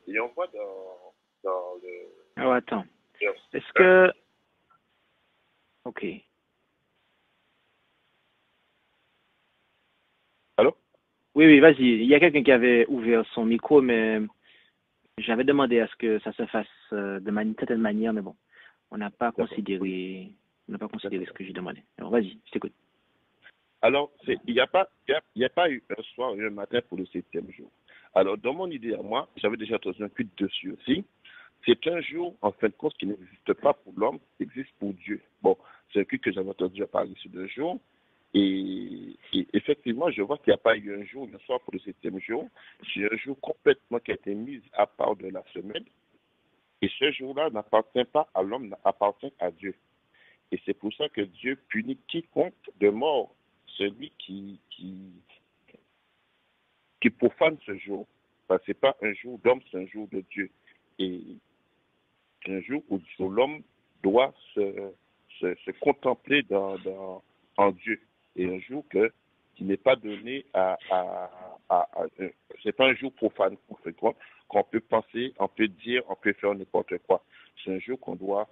et on voit dans le... Alors, attends. Est-ce que... Ok. Allô? Oui, vas-y. Il y a quelqu'un qui avait ouvert son micro, mais j'avais demandé à ce que ça se fasse de certaine manière, mais bon, On n'a pas D'accord. considéré, ce que j'ai demandé. Alors, vas-y, je t'écoute. Alors, il n'y a pas eu un soir et un matin pour le 7e jour. Alors, dans mon idée à moi, j'avais déjà entendu un culte dessus aussi. C'est un jour, en fin de compte, qui n'existe pas pour l'homme, qui existe pour Dieu. Bon, c'est un culte que j'avais entendu à parler sur 2 jours. Et effectivement, je vois qu'il n'y a pas eu un jour, un soir pour le 7e jour. C'est un jour complètement qui a été mis à part de la semaine. Et ce jour-là n'appartient pas à l'homme, appartient à Dieu. Et c'est pour ça que Dieu punit quiconque de mort, celui qui profane ce jour. Parce que ce n'est pas un jour d'homme, c'est un jour de Dieu. Et c'est un jour où l'homme doit se contempler en Dieu. Et un jour qui n'est pas donné c'est pas un jour profane, en fait, qu'on peut penser, on peut dire, on peut faire n'importe quoi. C'est un jour qu'on doit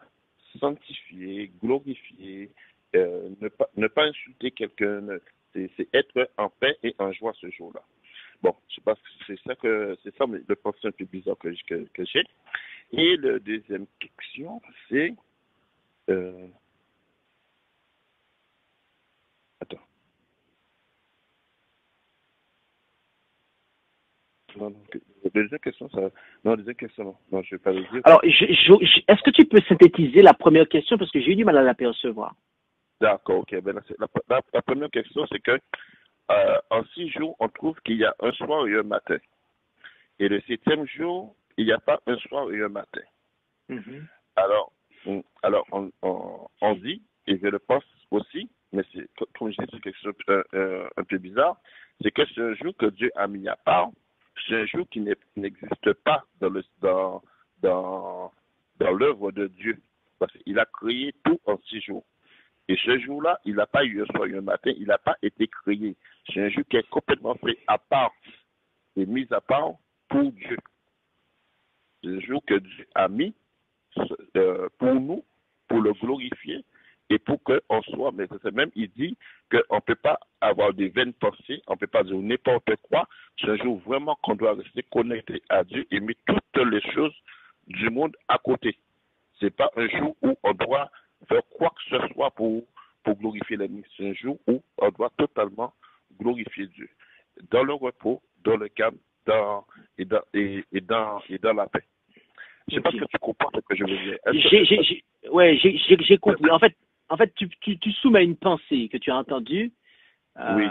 sanctifier, glorifier, ne pas insulter quelqu'un. C'est être en paix et en joie ce jour-là. Bon, je pense que c'est ça le pensée un peu bizarre que j'ai. Et la deuxième question, c'est attends. Non, deuxième question, ça. Non, deuxième question, non, je vais pas le dire. Alors, est-ce que tu peux synthétiser la première question parce que j'ai eu du mal à l'apercevoir. D'accord, ok. Ben, la première question, c'est que en 6 jours, on trouve qu'il y a un soir et un matin. Et le 7e jour, il n'y a pas un soir et un matin. Mm-hmm. Alors on dit, et je le pense aussi, mais c'est comme je dis, c'est quelque chose un peu bizarre, c'est que c'est un jour que Dieu a mis à part, c'est un jour qui n'existe pas dans l'œuvre de Dieu, parce qu'il a créé tout en 6 jours. Et ce jour-là, il n'a pas eu un soir et un matin, il n'a pas été créé. C'est un jour qui est complètement fait à part et mis à part pour Dieu. C'est un jour que Dieu a mis pour nous, pour le glorifier et pour qu'on soit, mais c'est même, il dit qu'on ne peut pas avoir des vaines pensées, on ne peut pas dire n'importe quoi. C'est un jour vraiment qu'on doit rester connecté à Dieu et mettre toutes les choses du monde à côté. Ce n'est pas un jour où on doit faire quoi que ce soit pour glorifier l'ennemi. C'est un jour où on doit totalement glorifier Dieu. Dans le repos, dans le calme, dans la paix. Je ne sais pas si tu comprends ce que je veux dire. J'ai compris. En fait, tu soumets une pensée que tu as entendue oui.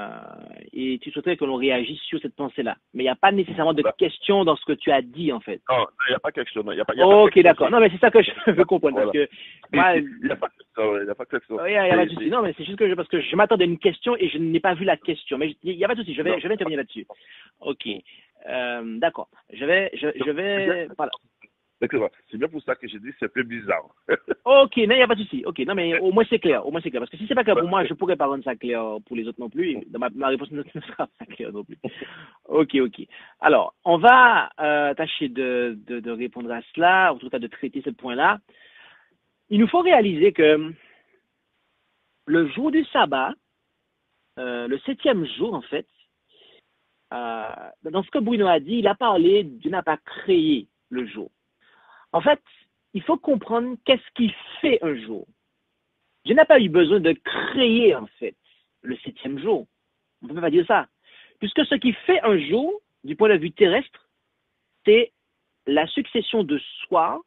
Et tu souhaiterais que l'on réagisse sur cette pensée-là. Mais il n'y a pas nécessairement de question dans ce que tu as dit, en fait. Non, il n'y a pas question. Ok, d'accord. Non, mais c'est ça que je veux comprendre. Voilà. Parce que moi, il n'y a pas de question. Il n'y a pas de souci. Non, mais c'est juste que parce que je m'attendais à une question et je n'ai pas vu la question. Mais il n'y a pas de souci. Je vais intervenir là-dessus. Ok. D'accord. Je vais. Voilà. C'est bien pour ça que j'ai dit c'est un peu bizarre. Ok, non, il n'y a pas de souci. Ok, non, mais au moins c'est clair. Parce que si c'est pas clair pour moi, je ne pourrais pas rendre ça clair pour les autres non plus. Ma réponse ne sera pas claire non plus. Ok. Alors, on va tâcher de répondre à cela, en tout cas de traiter ce point-là. Il nous faut réaliser que le jour du sabbat, le 7e jour, en fait, dans ce que Bruno a dit, il a parlé, Dieu n'a pas créé le jour. En fait, il faut comprendre qu'est-ce qui fait un jour. Dieu n'a pas eu besoin de créer, en fait, le 7e jour. On ne peut pas dire ça. Puisque ce qui fait un jour, du point de vue terrestre, c'est la succession de soir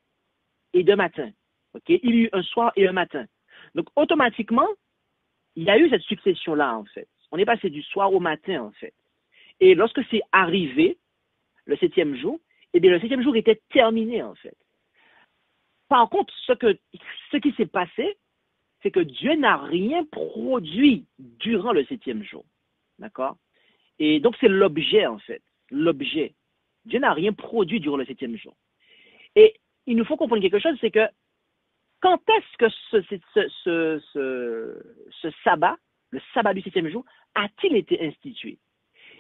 et de matin. Okay? Il y a eu un soir et un matin. Donc, automatiquement, il y a eu cette succession-là, en fait. On est passé du soir au matin, en fait. Et lorsque c'est arrivé, le 7e jour, eh bien, le 7e jour était terminé, en fait. Par contre, ce qui s'est passé, c'est que Dieu n'a rien produit durant le 7e jour. D'accord? Et donc, c'est l'objet, en fait. L'objet. Dieu n'a rien produit durant le 7e jour. Et il nous faut comprendre quelque chose, c'est que quand est-ce que ce sabbat, le sabbat du 7e jour, a-t-il été institué?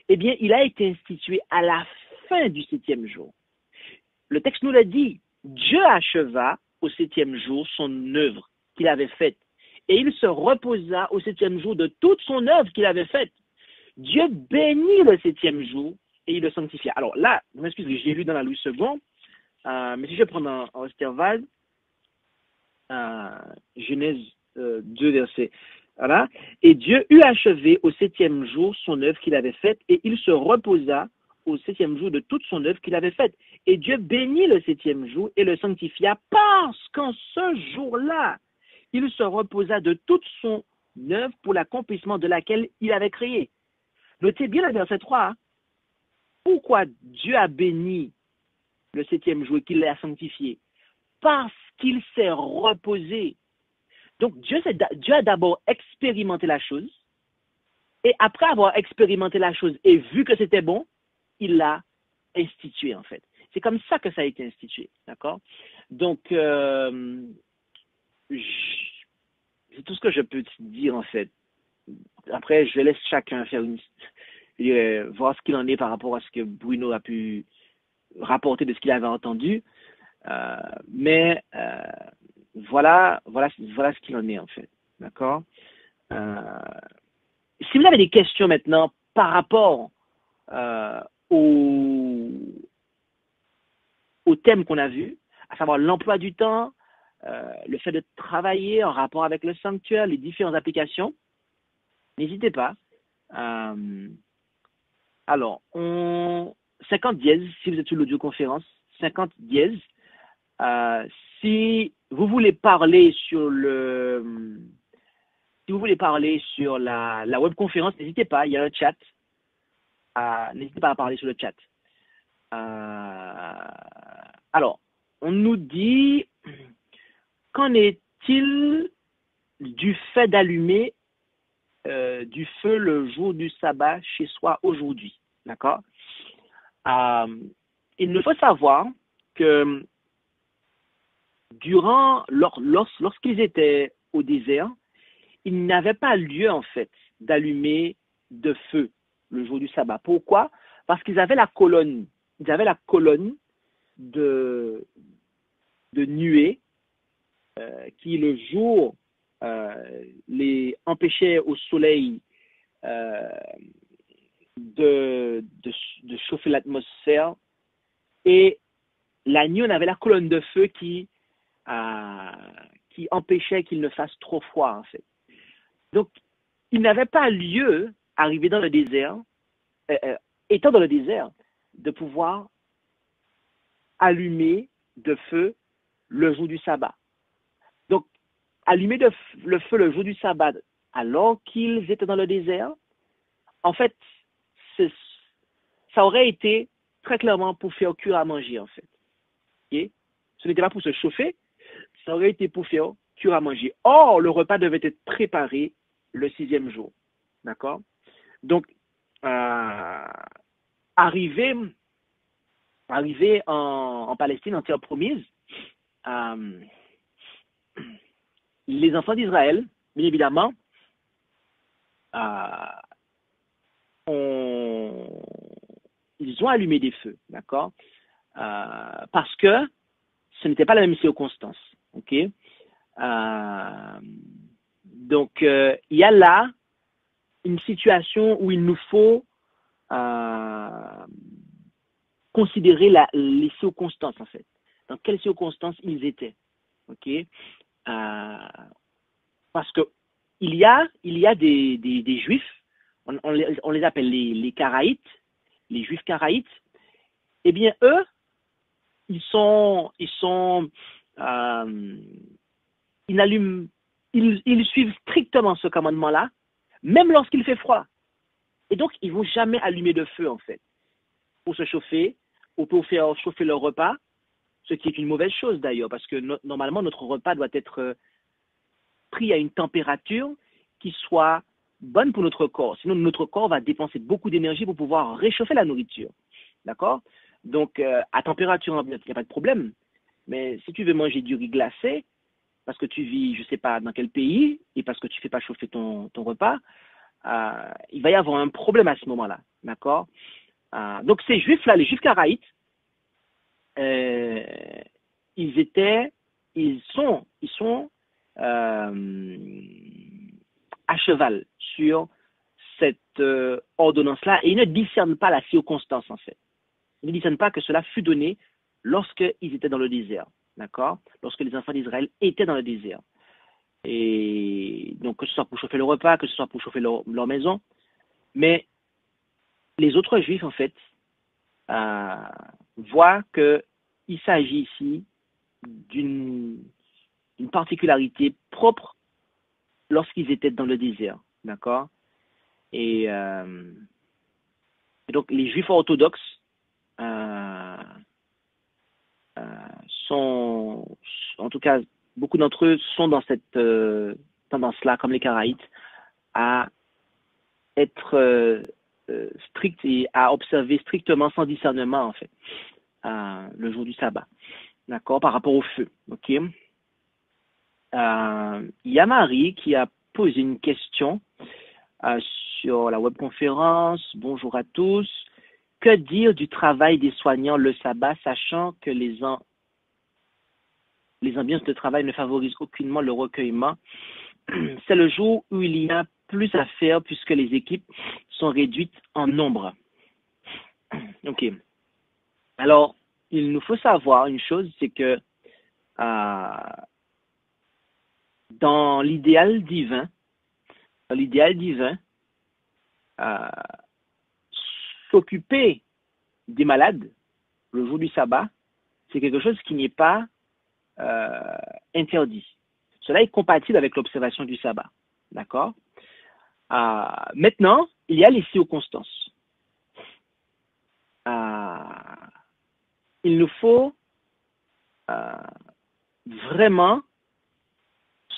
Eh bien, il a été institué à la fin du 7e jour. Le texte nous l'a dit. Dieu acheva au 7e jour son œuvre qu'il avait faite. Et il se reposa au 7e jour de toute son œuvre qu'il avait faite. Dieu bénit le 7e jour et il le sanctifia. Alors là, vous m'excusez, j'ai lu dans la Louis II, mais si je prends en Osterwald, Genèse 2, verset. Voilà. Et Dieu eut achevé au 7e jour son œuvre qu'il avait faite, et il se reposa au 7e jour de toute son œuvre qu'il avait faite. Et Dieu bénit le 7e jour et le sanctifia parce qu'en ce jour-là, il se reposa de toute son œuvre pour l'accomplissement de laquelle il avait créé. Notez bien le verset 3. Hein. Pourquoi Dieu a béni le 7e jour et qu'il l'a sanctifié? Parce qu'il s'est reposé. Donc Dieu a d'abord expérimenté la chose, et après avoir expérimenté la chose et vu que c'était bon, il l'a institué en fait. C'est comme ça que ça a été institué, d'accord? Donc, c'est tout ce que je peux te dire en fait. Après, je laisse chacun faire voir ce qu'il en est par rapport à ce que Bruno a pu rapporter de ce qu'il avait entendu. Mais voilà ce qu'il en est en fait, d'accord? Si vous avez des questions maintenant par rapport au thème qu'on a vu, à savoir l'emploi du temps, le fait de travailler en rapport avec le sanctuaire, les différentes applications, n'hésitez pas. Alors, 50 dièse, si vous êtes sur l'audioconférence, 50 dièse. Si vous voulez parler sur la webconférence, n'hésitez pas, il y a un chat. N'hésitez pas à parler sur le chat. Alors, on nous dit, qu'en est-il du fait d'allumer du feu le jour du sabbat chez soi aujourd'hui? D'accord? Il nous faut savoir que lorsqu'ils étaient au désert, il n'avait pas lieu en fait d'allumer de feu le jour du sabbat. Pourquoi? Parce qu'ils avaient la colonne. Ils avaient la colonne de nuée qui le jour les empêchait au soleil de chauffer l'atmosphère, et la nuit on avait la colonne de feu qui empêchait qu'il ne fasse trop froid en fait. Donc il n'avait pas lieu, arrivé dans le désert, étant dans le désert, de pouvoir allumer de feu le jour du sabbat. Donc allumer le feu le jour du sabbat alors qu'ils étaient dans le désert, en fait, ça aurait été très clairement pour faire cuire à manger, en fait. Okay? Ce n'était pas pour se chauffer, ça aurait été pour faire cuire à manger. Or, le repas devait être préparé le 6e jour. D'accord? Donc, arrivé en Palestine, en terre promise, les enfants d'Israël, bien évidemment, ils ont allumé des feux, d'accord? Parce que ce n'était pas la même circonstance, ok? Donc, il y a là une situation où il nous faut considérer les circonstances, en fait. Dans quelles circonstances ils étaient, ok? Parce que il y a des juifs, on les appelle les Karaïtes, les juifs Karaïtes. Eh bien, eux, ils suivent strictement ce commandement-là, même lorsqu'il fait froid. Et donc, ils vont jamais allumer de feu, en fait, pour se chauffer ou pour faire chauffer leur repas, ce qui est une mauvaise chose d'ailleurs, parce que normalement, notre repas doit être pris à une température qui soit bonne pour notre corps. Sinon, notre corps va dépenser beaucoup d'énergie pour pouvoir réchauffer la nourriture. D'accord? Donc, à température ambiante, il n'y a pas de problème. Mais si tu veux manger du riz glacé, parce que tu vis, je ne sais pas dans quel pays, et parce que tu ne fais pas chauffer ton repas, il va y avoir un problème à ce moment-là. D'accord? Donc, ces juifs-là, les juifs Karaïtes, ils sont à cheval sur cette ordonnance-là, et ils ne discernent pas la circonstance, en fait. Ils ne discernent pas que cela fut donné lorsqu'ils étaient dans le désert. d'accord? Lorsque les enfants d'Israël étaient dans le désert. Et donc, que ce soit pour chauffer le repas, que ce soit pour chauffer leur maison. Mais les autres Juifs, en fait, voient qu'il s'agit ici d'une particularité propre lorsqu'ils étaient dans le désert, d'accord? Et donc, les Juifs orthodoxes sont, en tout cas, beaucoup d'entre eux sont dans cette tendance-là, comme les Karaïtes, à être strict et à observer strictement sans discernement, en fait, le jour du sabbat, d'accord, par rapport au feu, ok? Il y a Marie qui a posé une question sur la webconférence. Bonjour à tous. Que dire du travail des soignants le sabbat, sachant que les ambiances de travail ne favorisent aucunement le recueillement? C'est le jour où il y a plus à faire puisque les équipes sont réduites en nombre. Ok. Alors, il nous faut savoir une chose, c'est que dans l'idéal divin, s'occuper des malades le jour du sabbat, c'est quelque chose qui n'est pas interdit. Cela est compatible avec l'observation du sabbat. D'accord? Maintenant, il y a les circonstances. Il nous faut vraiment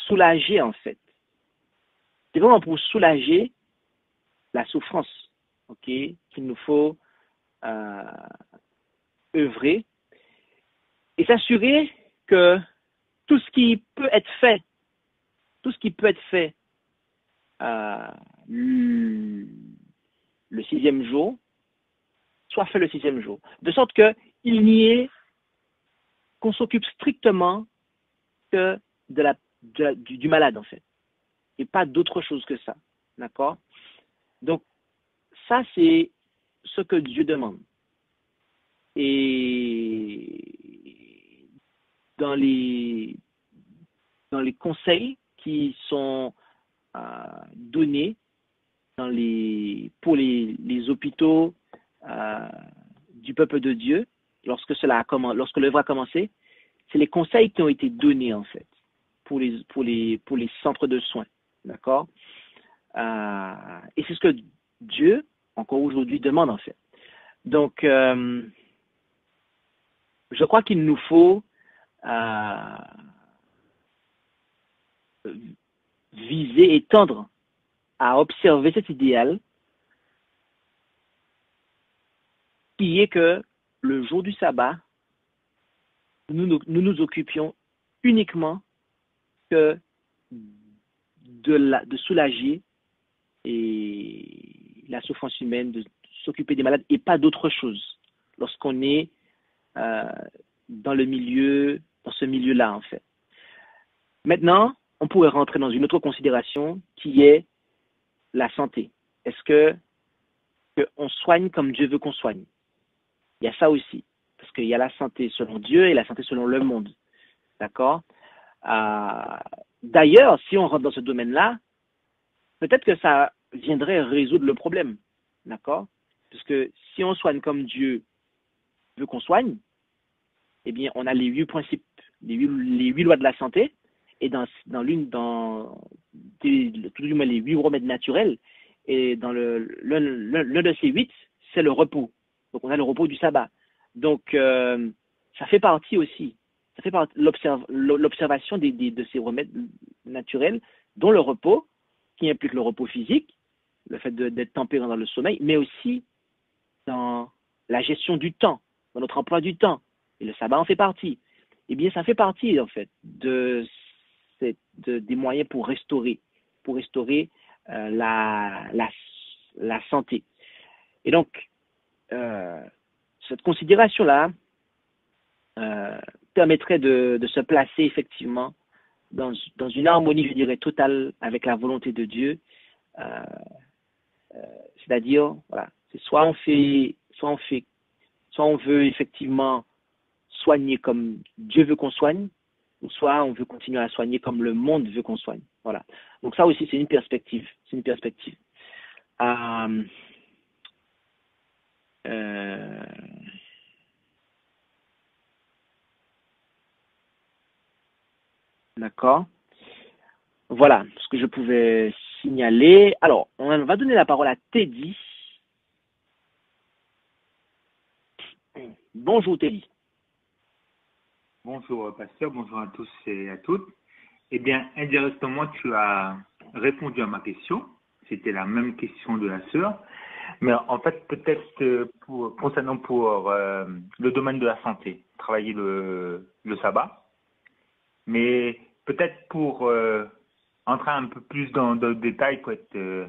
soulager, en fait. C'est vraiment pour soulager la souffrance, ok, qu'il nous faut œuvrer et s'assurer que tout ce qui peut être fait le 6e jour, soit fait le 6e jour. De sorte qu'il n'y ait qu'on s'occupe strictement que du malade, en fait. Et pas d'autre chose que ça. D'accord? Donc, ça, c'est ce que Dieu demande. Et dans les conseils qui sont donnés pour les hôpitaux du peuple de Dieu, lorsque l'œuvre a commencé, c'est les conseils qui ont été donnés, en fait, pour les centres de soins. D'accord? Et c'est ce que Dieu, encore aujourd'hui, demande, en fait. Donc, je crois qu'il nous faut viser et tendre à observer cet idéal qui est que le jour du sabbat, nous nous occupions uniquement que de soulager et la souffrance humaine, de s'occuper des malades et pas d'autre chose lorsqu'on est dans ce milieu-là, en fait. Maintenant, on pourrait rentrer dans une autre considération qui est la santé. Est-ce qu'on soigne comme Dieu veut qu'on soigne? Il y a ça aussi, parce qu'il y a la santé selon Dieu et la santé selon le monde. D'accord? D'ailleurs, si on rentre dans ce domaine-là, peut-être que ça viendrait résoudre le problème. D'accord? Parce que si on soigne comme Dieu veut qu'on soigne, eh bien, on a les 8 principes, les 8 lois de la santé, et tout du moins les 8 remèdes naturels, et dans l'un de ces 8, c'est le repos. Donc, on a le repos du sabbat. Donc, ça fait partie aussi. Ça fait partie l'observation de ces remèdes naturels, dont le repos, qui implique le repos physique, le fait d'être tempéré dans le sommeil, mais aussi dans la gestion du temps, dans notre emploi du temps. Et le sabbat en fait partie. Eh bien, ça fait partie, en fait, des moyens pour restaurer la santé. Et donc, cette considération-là permettrait de se placer effectivement dans une harmonie, je dirais, totale avec la volonté de Dieu. C'est-à-dire, voilà, c'est soit on veut effectivement soigner comme Dieu veut qu'on soigne, ou soit on veut continuer à soigner comme le monde veut qu'on soigne. Voilà. Donc ça aussi, c'est une perspective. C'est une perspective. D'accord. Voilà ce que je pouvais signaler. Alors, on va donner la parole à Teddy. Bonjour Teddy. Bonjour pasteur, bonjour à tous et à toutes. Eh bien, indirectement, tu as répondu à ma question. C'était la même question de la sœur. Mais en fait, peut-être concernant pour le domaine de la santé, travailler le sabbat. Mais peut-être pour entrer un peu plus dans le détail, pour être,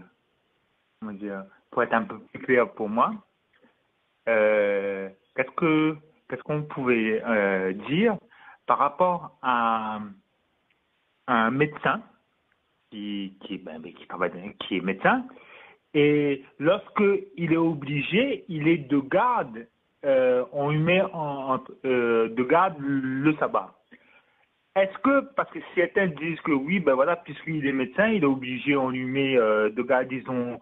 pour être un peu plus clair pour moi, qu'est-ce qu'on pouvait dire par rapport à un médecin qui est médecin, et lorsque il est obligé, il est de garde, on lui met de garde le sabbat. Est-ce que, parce que certains disent que oui, ben voilà, puisqu'il est médecin, il est obligé, on lui met de garde, disons,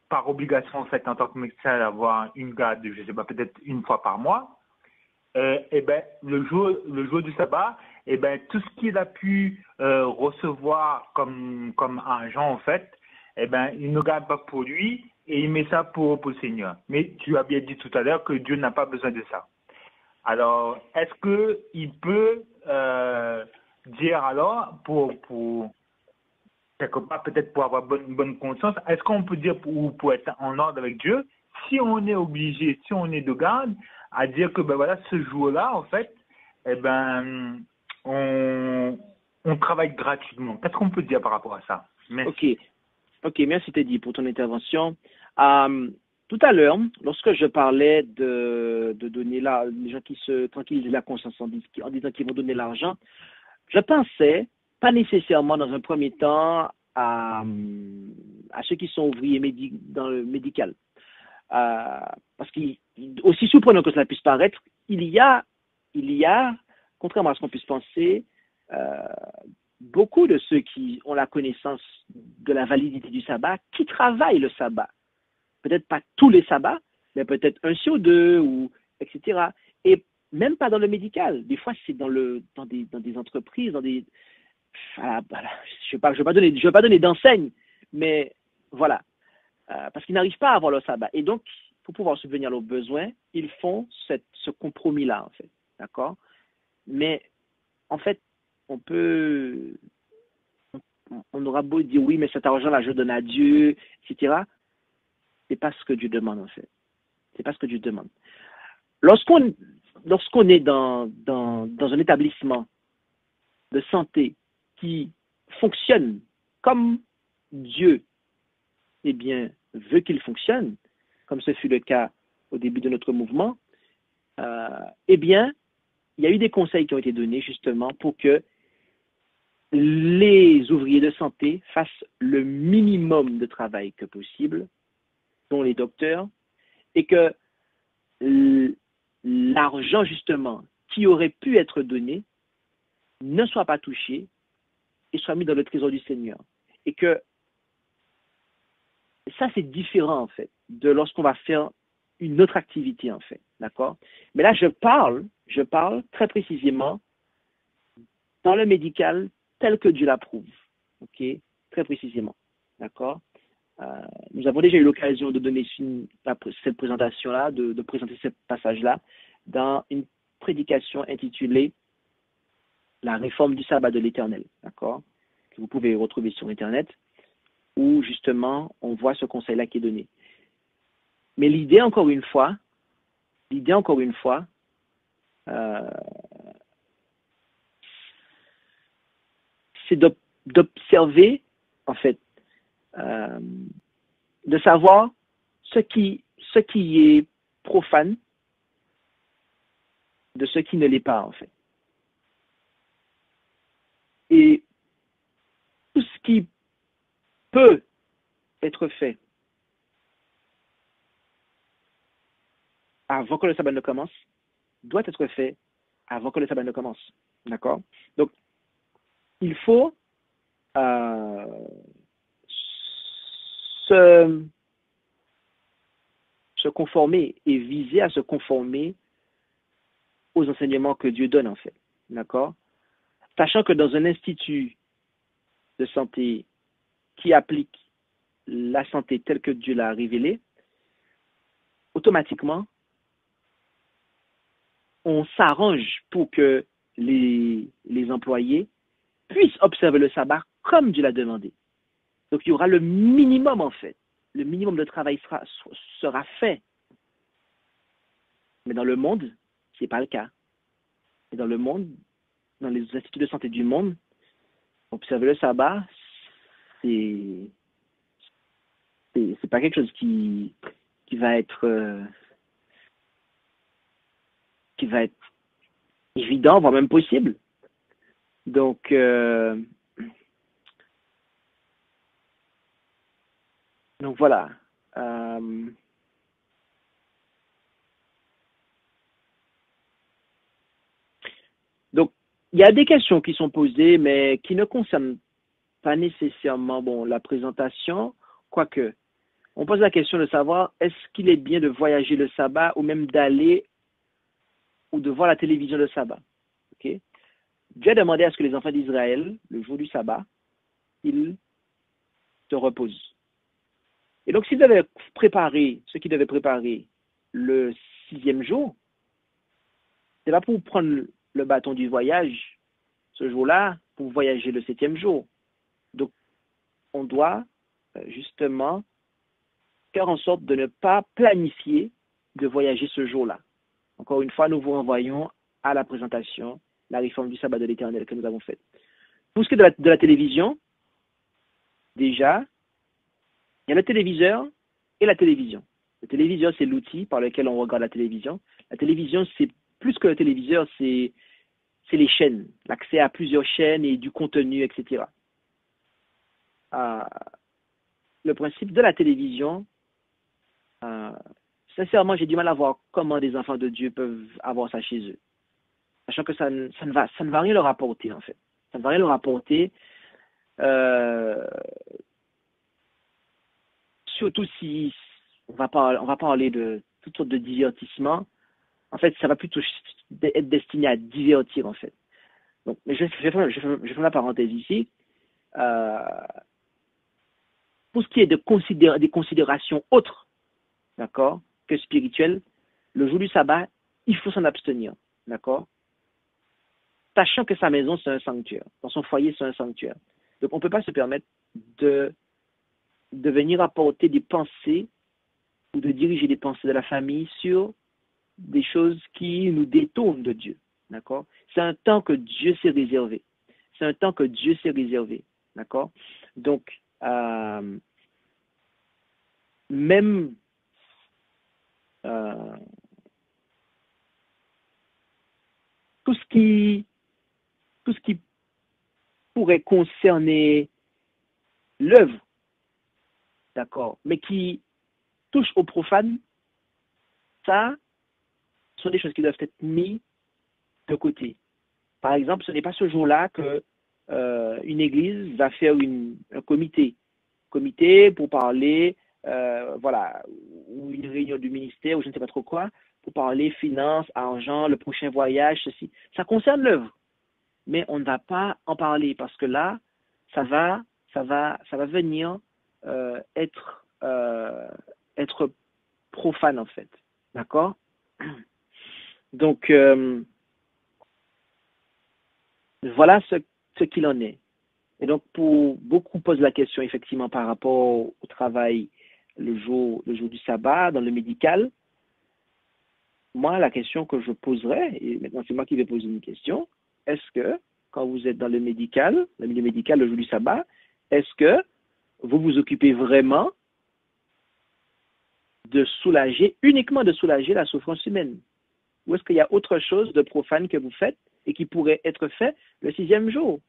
par obligation, en fait, en tant que médecin, d'avoir une garde, je sais pas, peut-être une fois par mois. Et ben le jour du sabbat, et ben tout ce qu'il a pu recevoir comme argent, en fait, et ben il ne garde pas pour lui et il met ça pour le Seigneur. Mais tu as bien dit tout à l'heure que Dieu n'a pas besoin de ça. Alors, est-ce que il peut dire alors pour quelque part, peut-être pour avoir bonne conscience, est-ce qu'on peut dire pour être en ordre avec Dieu, si on est obligé, si on est de garde, à dire que ben voilà, ce jour-là, en fait, eh ben on travaille gratuitement. Qu'est-ce qu'on peut dire par rapport à ça? Merci. Ok, merci Teddy pour ton intervention. Tout à l'heure, lorsque je parlais de donner là, les gens qui se tranquillisent la conscience en disant qu'ils vont donner l'argent, je pensais pas nécessairement dans un premier temps à ceux qui sont ouvriers dans le médical. Parce qu'aussi surprenant que cela puisse paraître, il y a, contrairement à ce qu'on puisse penser, beaucoup de ceux qui ont la connaissance de la validité du sabbat, qui travaillent le sabbat. Peut-être pas tous les sabbats, mais peut-être un sur deux, ou etc. Et même pas dans le médical. Des fois, c'est dans des entreprises, dans des... Voilà. Je ne vais pas donner d'enseigne, mais voilà. Parce qu'ils n'arrivent pas à avoir le sabbat. Et donc, pour pouvoir subvenir à leurs besoins, ils font ce compromis-là, en fait. D'accord? Mais, en fait, on aura beau dire oui, mais cet argent-là, je donne à Dieu, etc. C'est pas ce que Dieu demande, en fait. C'est pas ce que Dieu demande. Lorsqu'on est dans un établissement de santé qui fonctionne comme Dieu, eh bien, veut qu'il fonctionne, comme ce fut le cas au début de notre mouvement, eh bien, il y a eu des conseils qui ont été donnés justement pour que les ouvriers de santé fassent le minimum de travail que possible, dont les docteurs, et que l'argent justement qui aurait pu être donné ne soit pas touché et soit mis dans le trésor du Seigneur. Et que ça, c'est différent en fait de lorsqu'on va faire une autre activité en fait, d'accord? Mais là, je parle très précisément dans le médical tel que Dieu l'approuve, ok? Très précisément, d'accord? Nous avons déjà eu l'occasion de donner cette présentation-là, de présenter ce passage-là dans une prédication intitulée La réforme du sabbat de l'Éternel, d'accord? Que vous pouvez retrouver sur Internet, où justement on voit ce conseil-là qui est donné. Mais l'idée encore une fois, c'est d'observer en fait, de savoir ce qui est profane de ce qui ne l'est pas en fait. Et tout ce qui peut être fait avant que le sabbat ne commence doit être fait avant que le sabbat ne commence. D'accord? Donc, il faut se conformer et viser à se conformer aux enseignements que Dieu donne, en fait. D'accord? Sachant que dans un institut de santé qui applique la santé telle que Dieu l'a révélée, automatiquement, on s'arrange pour que les employés puissent observer le sabbat comme Dieu l'a demandé. Donc, il y aura le minimum, en fait. Le minimum de travail sera fait. Mais dans le monde, ce n'est pas le cas. Et dans le monde, dans les instituts de santé du monde, observer le sabbat, c'est pas quelque chose qui va être évident, voire même possible. Donc voilà. Donc il y a des questions qui sont posées, mais qui ne concernent pas nécessairement la présentation, quoique. On pose la question de savoir est-ce qu'il est bien de voyager le sabbat ou même d'aller ou de voir la télévision le sabbat. Okay? Dieu a demandé à ce que les enfants d'Israël, le jour du sabbat, ils se reposent. Et donc, s'ils devaient préparer, ceux qui devaient préparer le 6e jour, c'est pas pour prendre le bâton du voyage ce jour-là, pour voyager le 7e jour. Donc, on doit justement faire en sorte de ne pas planifier de voyager ce jour-là. Encore une fois, nous vous renvoyons à la présentation, la réforme du sabbat de l'Éternel que nous avons faite. Pour ce qui est de la télévision, déjà, il y a le téléviseur et la télévision. Le téléviseur, c'est l'outil par lequel on regarde la télévision. La télévision, c'est plus que le téléviseur, c'est les chaînes, l'accès à plusieurs chaînes et du contenu, etc. Le principe de la télévision, sincèrement, j'ai du mal à voir comment des enfants de Dieu peuvent avoir ça chez eux. Sachant que ça ne va rien leur apporter, en fait. Ça ne va rien leur apporter, surtout si on va parler de toutes sortes de divertissements. En fait, ça va plutôt être destiné à divertir, en fait. Donc, mais je fais la parenthèse ici. Pour ce qui est des considérations autres, d'accord, que spirituelles, le jour du sabbat, il faut s'en abstenir, d'accord, sachant que sa maison, c'est un sanctuaire, dans son foyer, c'est un sanctuaire. Donc, on ne peut pas se permettre de venir apporter des pensées ou de diriger des pensées de la famille sur des choses qui nous détournent de Dieu, d'accord. C'est un temps que Dieu s'est réservé. C'est un temps que Dieu s'est réservé, d'accord. Donc, même tout ce qui pourrait concerner l'œuvre, d'accord, mais qui touche au profane, ça, ce sont des choses qui doivent être mises de côté. Par exemple, ce n'est pas ce jour-là que une église va faire un comité pour parler, ou une réunion du ministère, ou je ne sais pas trop quoi, pour parler finances, argent, le prochain voyage, ceci. Ça concerne l'œuvre, mais on ne va pas en parler parce que là, ça va venir être profane en fait, d'accord? Donc voilà ce qu'il en est. Et donc pour beaucoup posent la question effectivement par rapport au travail le jour du sabbat dans le médical. Moi, la question que je poserais, et maintenant c'est moi qui vais poser une question, est-ce que quand vous êtes dans le milieu médical, le jour du sabbat, est-ce que vous vous occupez vraiment uniquement de soulager la souffrance humaine? Ou est-ce qu'il y a autre chose de profane que vous faites et qui pourrait être fait le 6e jour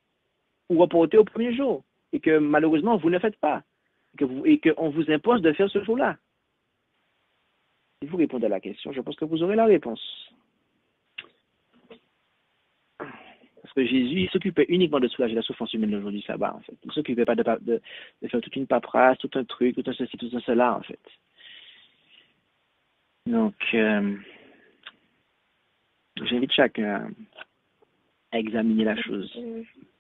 ou reporté au 1er jour et que malheureusement vous ne faites pas et qu'on vous impose de faire ce jour-là? Si vous répondez à la question, je pense que vous aurez la réponse. Jésus, il s'occupait uniquement de soulager la souffrance humaine le jour du sabbat, en fait. Il ne s'occupait pas de faire toute une paperasse, tout un truc, tout un ceci, tout un cela, en fait. Donc, j'invite chacun à examiner la chose.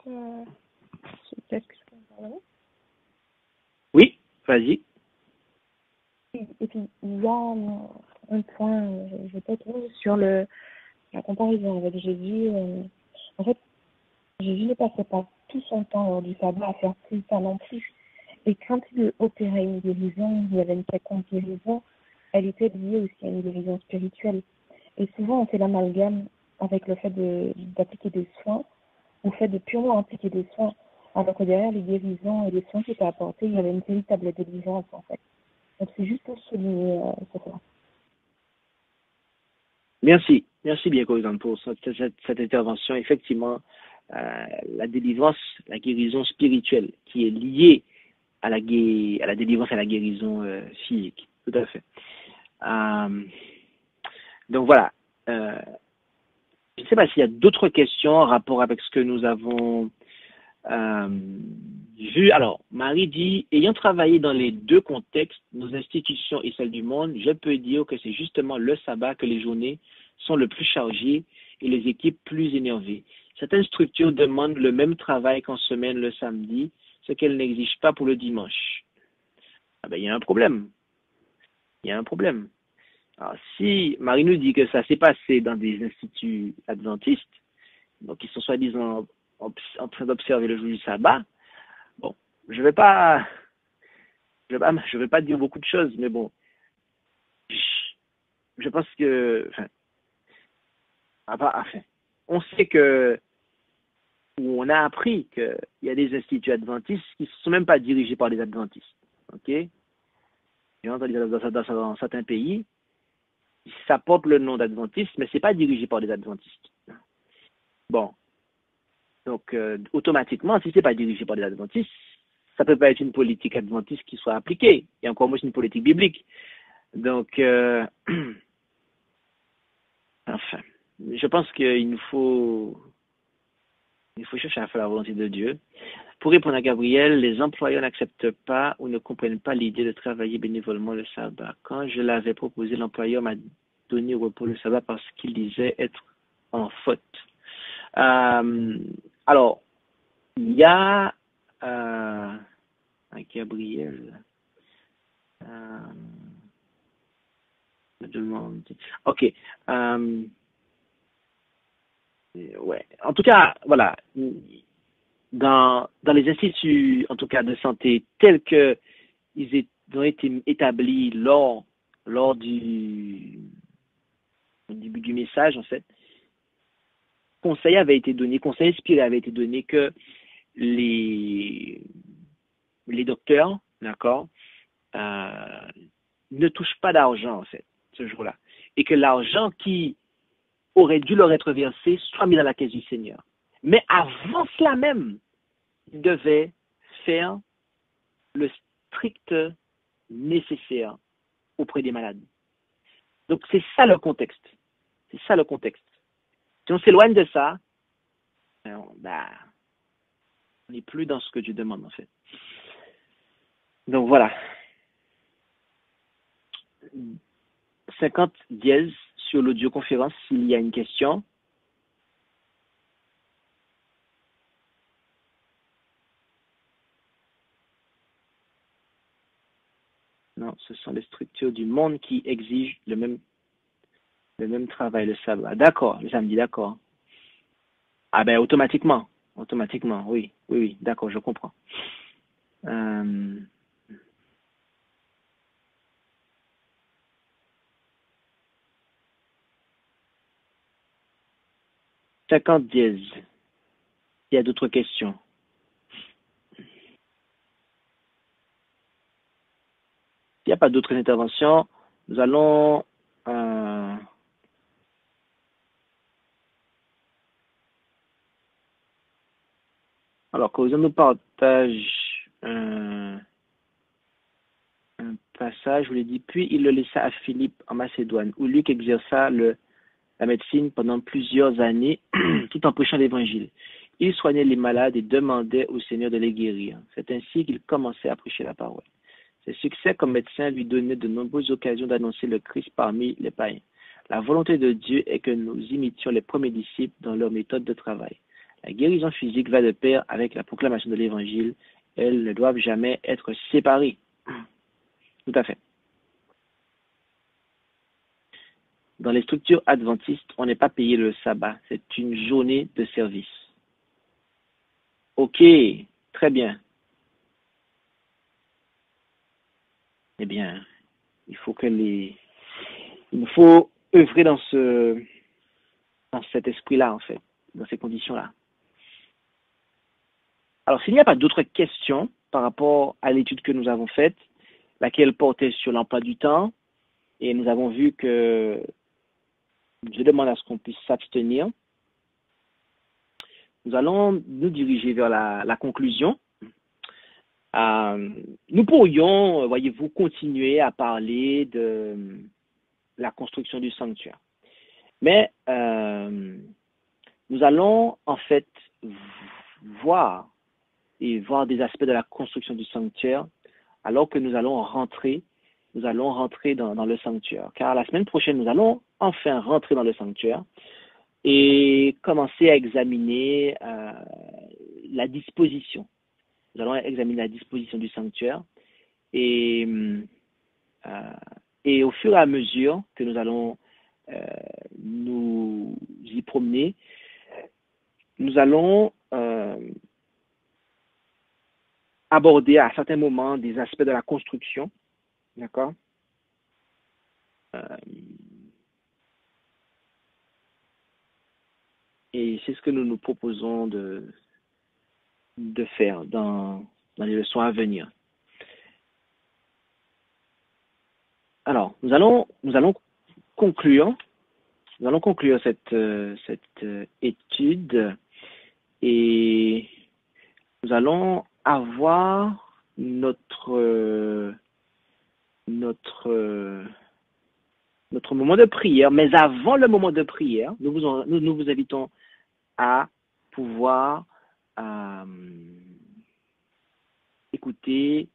Peut-être que je peux en parler. Oui, vas-y. Et puis, il y a un point, je peut-être sur la comparaison avec Jésus. En fait, Jésus ne passait pas tout son temps lors du sabbat à faire plus ça non plus. Et quand il opérait une guérison, il y avait une quelconque guérison, elle était liée aussi à une guérison spirituelle. Et souvent, on fait l'amalgame avec le fait d'appliquer des soins, ou le fait de purement appliquer des soins, alors que derrière les guérisons et les soins qui étaient apportés, il y avait une véritable délivrance, en fait. Donc, c'est juste pour souligner ce point. Merci bien, Corinne, pour cette intervention. Effectivement, la délivrance, la guérison spirituelle qui est liée à la délivrance et à la guérison physique. Tout à fait. Donc voilà. Je ne sais pas s'il y a d'autres questions en rapport avec ce que nous avons vu. Alors, Marie dit, ayant travaillé dans les deux contextes, nos institutions et celles du monde, je peux dire que c'est justement le sabbat que les journées sont le plus chargées et les équipes plus énervées. Certaines structures demandent le même travail qu'en semaine le samedi, ce qu'elles n'exigent pas pour le dimanche. Ah ben, il y a un problème. Il y a un problème. Alors, si Marie nous dit que ça s'est passé dans des instituts adventistes, donc ils sont soi-disant en train d'observer le jour du sabbat, bon, je vais pas dire beaucoup de choses, mais bon, je pense que, on sait que, ou on a appris qu'il y a des instituts adventistes qui ne sont même pas dirigés par des adventistes, ok? J'ai entendu dans certains pays, ça porte le nom d'adventiste, mais c'est pas dirigé par des adventistes. Bon. Donc, automatiquement, si c'est pas dirigé par des adventistes, ça peut pas être une politique adventiste qui soit appliquée. Et encore moins une politique biblique. Donc, enfin, je pense qu'il nous faut chercher à faire la volonté de Dieu. Pour répondre à Gabriel, les employeurs n'acceptent pas ou ne comprennent pas l'idée de travailler bénévolement le sabbat. Quand je l'avais proposé, l'employeur m'a donné repos le sabbat parce qu'il disait être en faute. Alors, il y a Gabriel. Me demande. Ok. Ouais. En tout cas, voilà. Dans les instituts, en tout cas de santé, tels que ils ont été établis lors du début du message, en fait, conseil inspiré avait été donné que les docteurs, d'accord, ne touchent pas d'argent, en fait, ce jour-là. Et que l'argent qui aurait dû leur être versé soit mis dans la caisse du Seigneur. Mais avant cela même, ils devaient faire le strict nécessaire auprès des malades. Donc, c'est ça le contexte. C'est ça le contexte. Si on s'éloigne de ça, on n'est plus dans ce que Dieu demande, en fait. Donc, voilà. 50 dièse sur l'audioconférence s'il y a une question. Non, ce sont les structures du monde qui exigent le même travail le sabbat. D'accord, le samedi, d'accord. Ah ben automatiquement, oui, d'accord, je comprends. 50 dièse. Il y a d'autres questions. S'il n'y a pas d'autres interventions, nous allons alors que nous partage un passage, je vous l'ai dit, puis il le laissa à Philippe en Macédoine, où Luc exerça le la médecine pendant plusieurs années tout en prêchant l'évangile. Il soignait les malades et demandait au Seigneur de les guérir. C'est ainsi qu'il commençait à prêcher la parole. Ses succès comme médecin lui donnaient de nombreuses occasions d'annoncer le Christ parmi les païens. La volonté de Dieu est que nous imitions les premiers disciples dans leur méthode de travail. La guérison physique va de pair avec la proclamation de l'évangile. Elles ne doivent jamais être séparées. Tout à fait. Dans les structures adventistes, on n'est pas payé le sabbat. C'est une journée de service. Ok, très bien. Eh bien, il faut œuvrer dans cet esprit-là, en fait, dans ces conditions-là. Alors, s'il n'y a pas d'autres questions par rapport à l'étude que nous avons faite, laquelle portait sur l'emploi du temps, et nous avons vu que je demande à ce qu'on puisse s'abstenir. Nous allons nous diriger vers la conclusion. Nous pourrions, voyez-vous, continuer à parler de la construction du sanctuaire. Mais nous allons en fait voir des aspects de la construction du sanctuaire alors que nous allons rentrer dans le sanctuaire. Car la semaine prochaine, nous allons enfin rentrer dans le sanctuaire et commencer à examiner la disposition. Nous allons examiner la disposition du sanctuaire et au fur et à mesure que nous allons nous y promener, nous allons aborder à certains moments des aspects de la construction, d'accord? Et c'est ce que nous nous proposons de faire dans les leçons à venir. Alors, nous allons conclure cette étude et nous allons avoir notre moment de prière. Mais avant le moment de prière, nous vous invitons à pouvoir écouter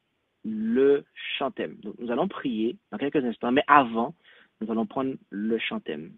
le chantème. Donc, nous allons prier dans quelques instants, mais avant, nous allons prendre le chantème.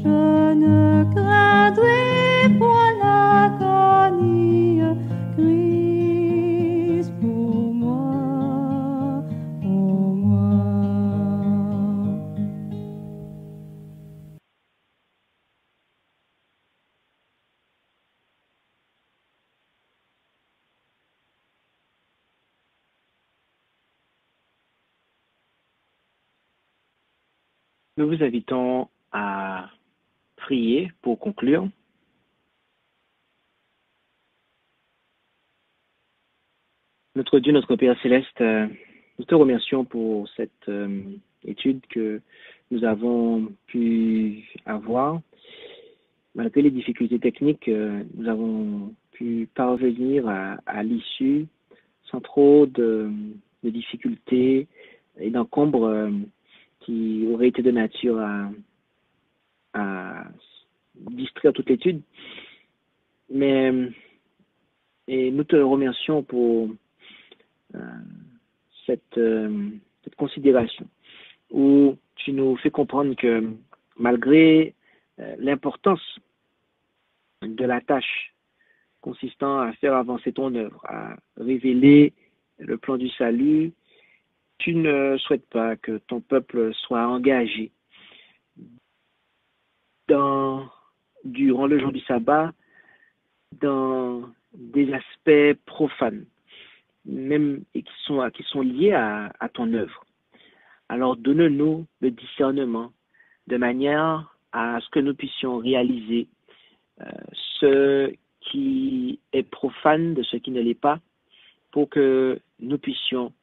Je ne crains nous vous invitons à prier pour conclure. Notre Dieu, notre Père Céleste, nous te remercions pour cette étude que nous avons pu avoir. Malgré les difficultés techniques, nous avons pu parvenir à l'issue sans trop de difficultés et d'encombre qui auraient été de nature à distraire toute l'étude. Et nous te remercions pour cette considération où tu nous fais comprendre que malgré l'importance de la tâche consistant à faire avancer ton œuvre, à révéler le plan du salut, tu ne souhaites pas que ton peuple soit engagé durant le jour du sabbat dans des aspects profanes, même et qui sont liés à ton œuvre. Alors donne-nous le discernement de manière à ce que nous puissions réaliser ce qui est profane de ce qui ne l'est pas, pour que nous puissions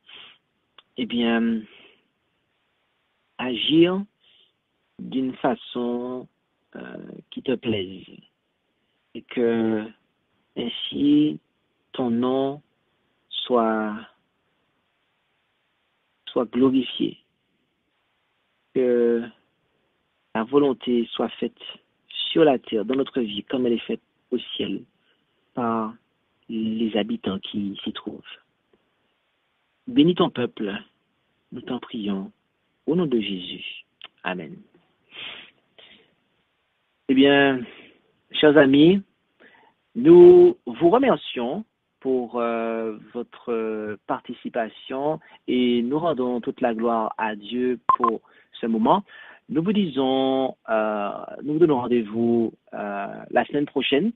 agir d'une façon qui te plaise, et que ainsi ton nom soit glorifié, que la volonté soit faite sur la terre, dans notre vie, comme elle est faite au ciel, par les habitants qui s'y trouvent. Bénis ton peuple, nous t'en prions, au nom de Jésus. Amen. Eh bien, chers amis, nous vous remercions pour votre participation et nous rendons toute la gloire à Dieu pour ce moment. Nous vous donnons rendez-vous la semaine prochaine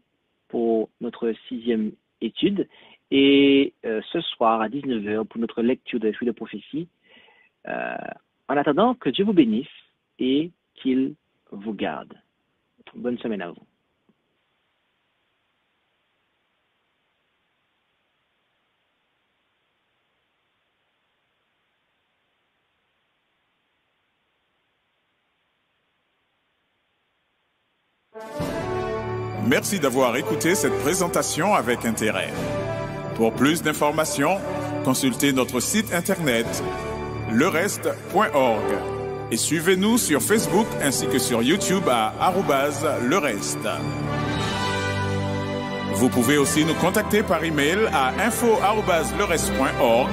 pour notre 6e étude et ce soir à 19h pour notre lecture de l'Esprit de prophétie. En attendant, que Dieu vous bénisse et qu'il vous garde. Bonne semaine à vous. Merci d'avoir écouté cette présentation avec intérêt. Pour plus d'informations, consultez notre site internet lereste.org et suivez-nous sur Facebook ainsi que sur YouTube à @lereste. Vous pouvez aussi nous contacter par email à info@lereste.org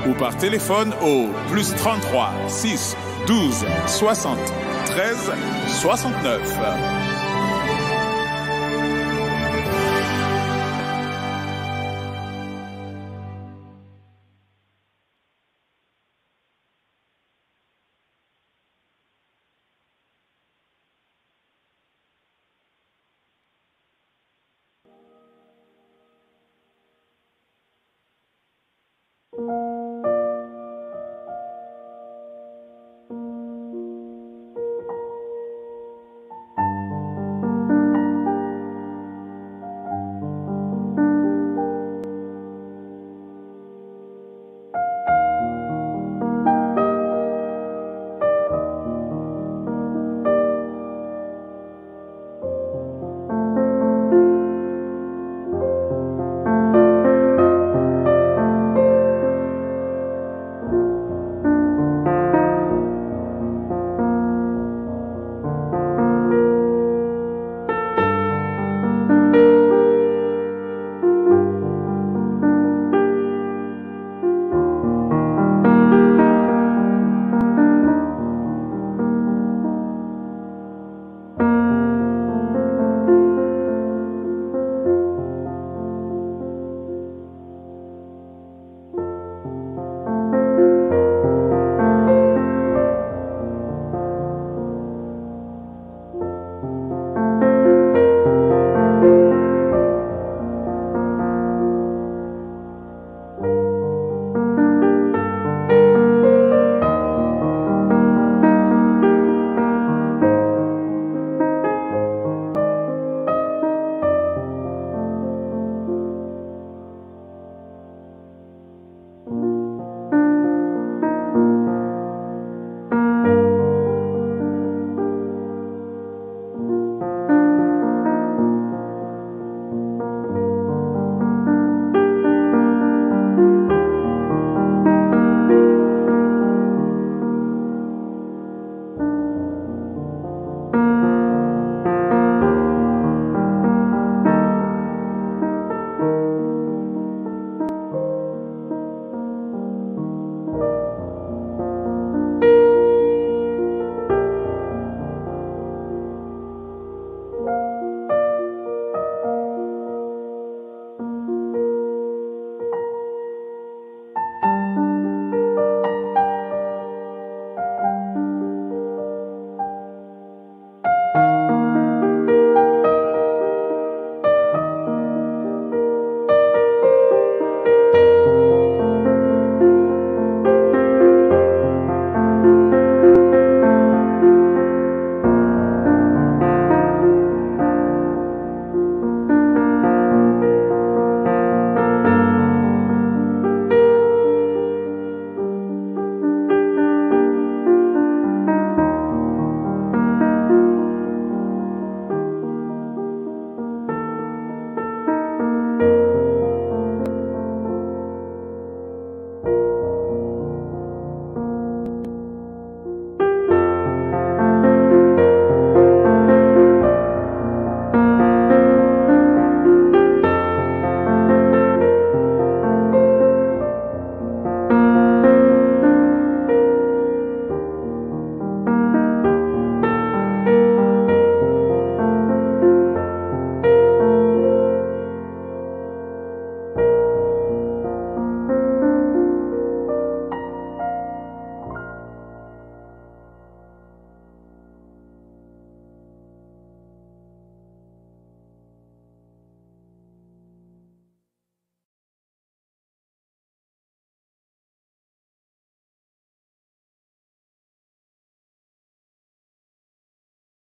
ou par téléphone au +33 6 12 60 13 69.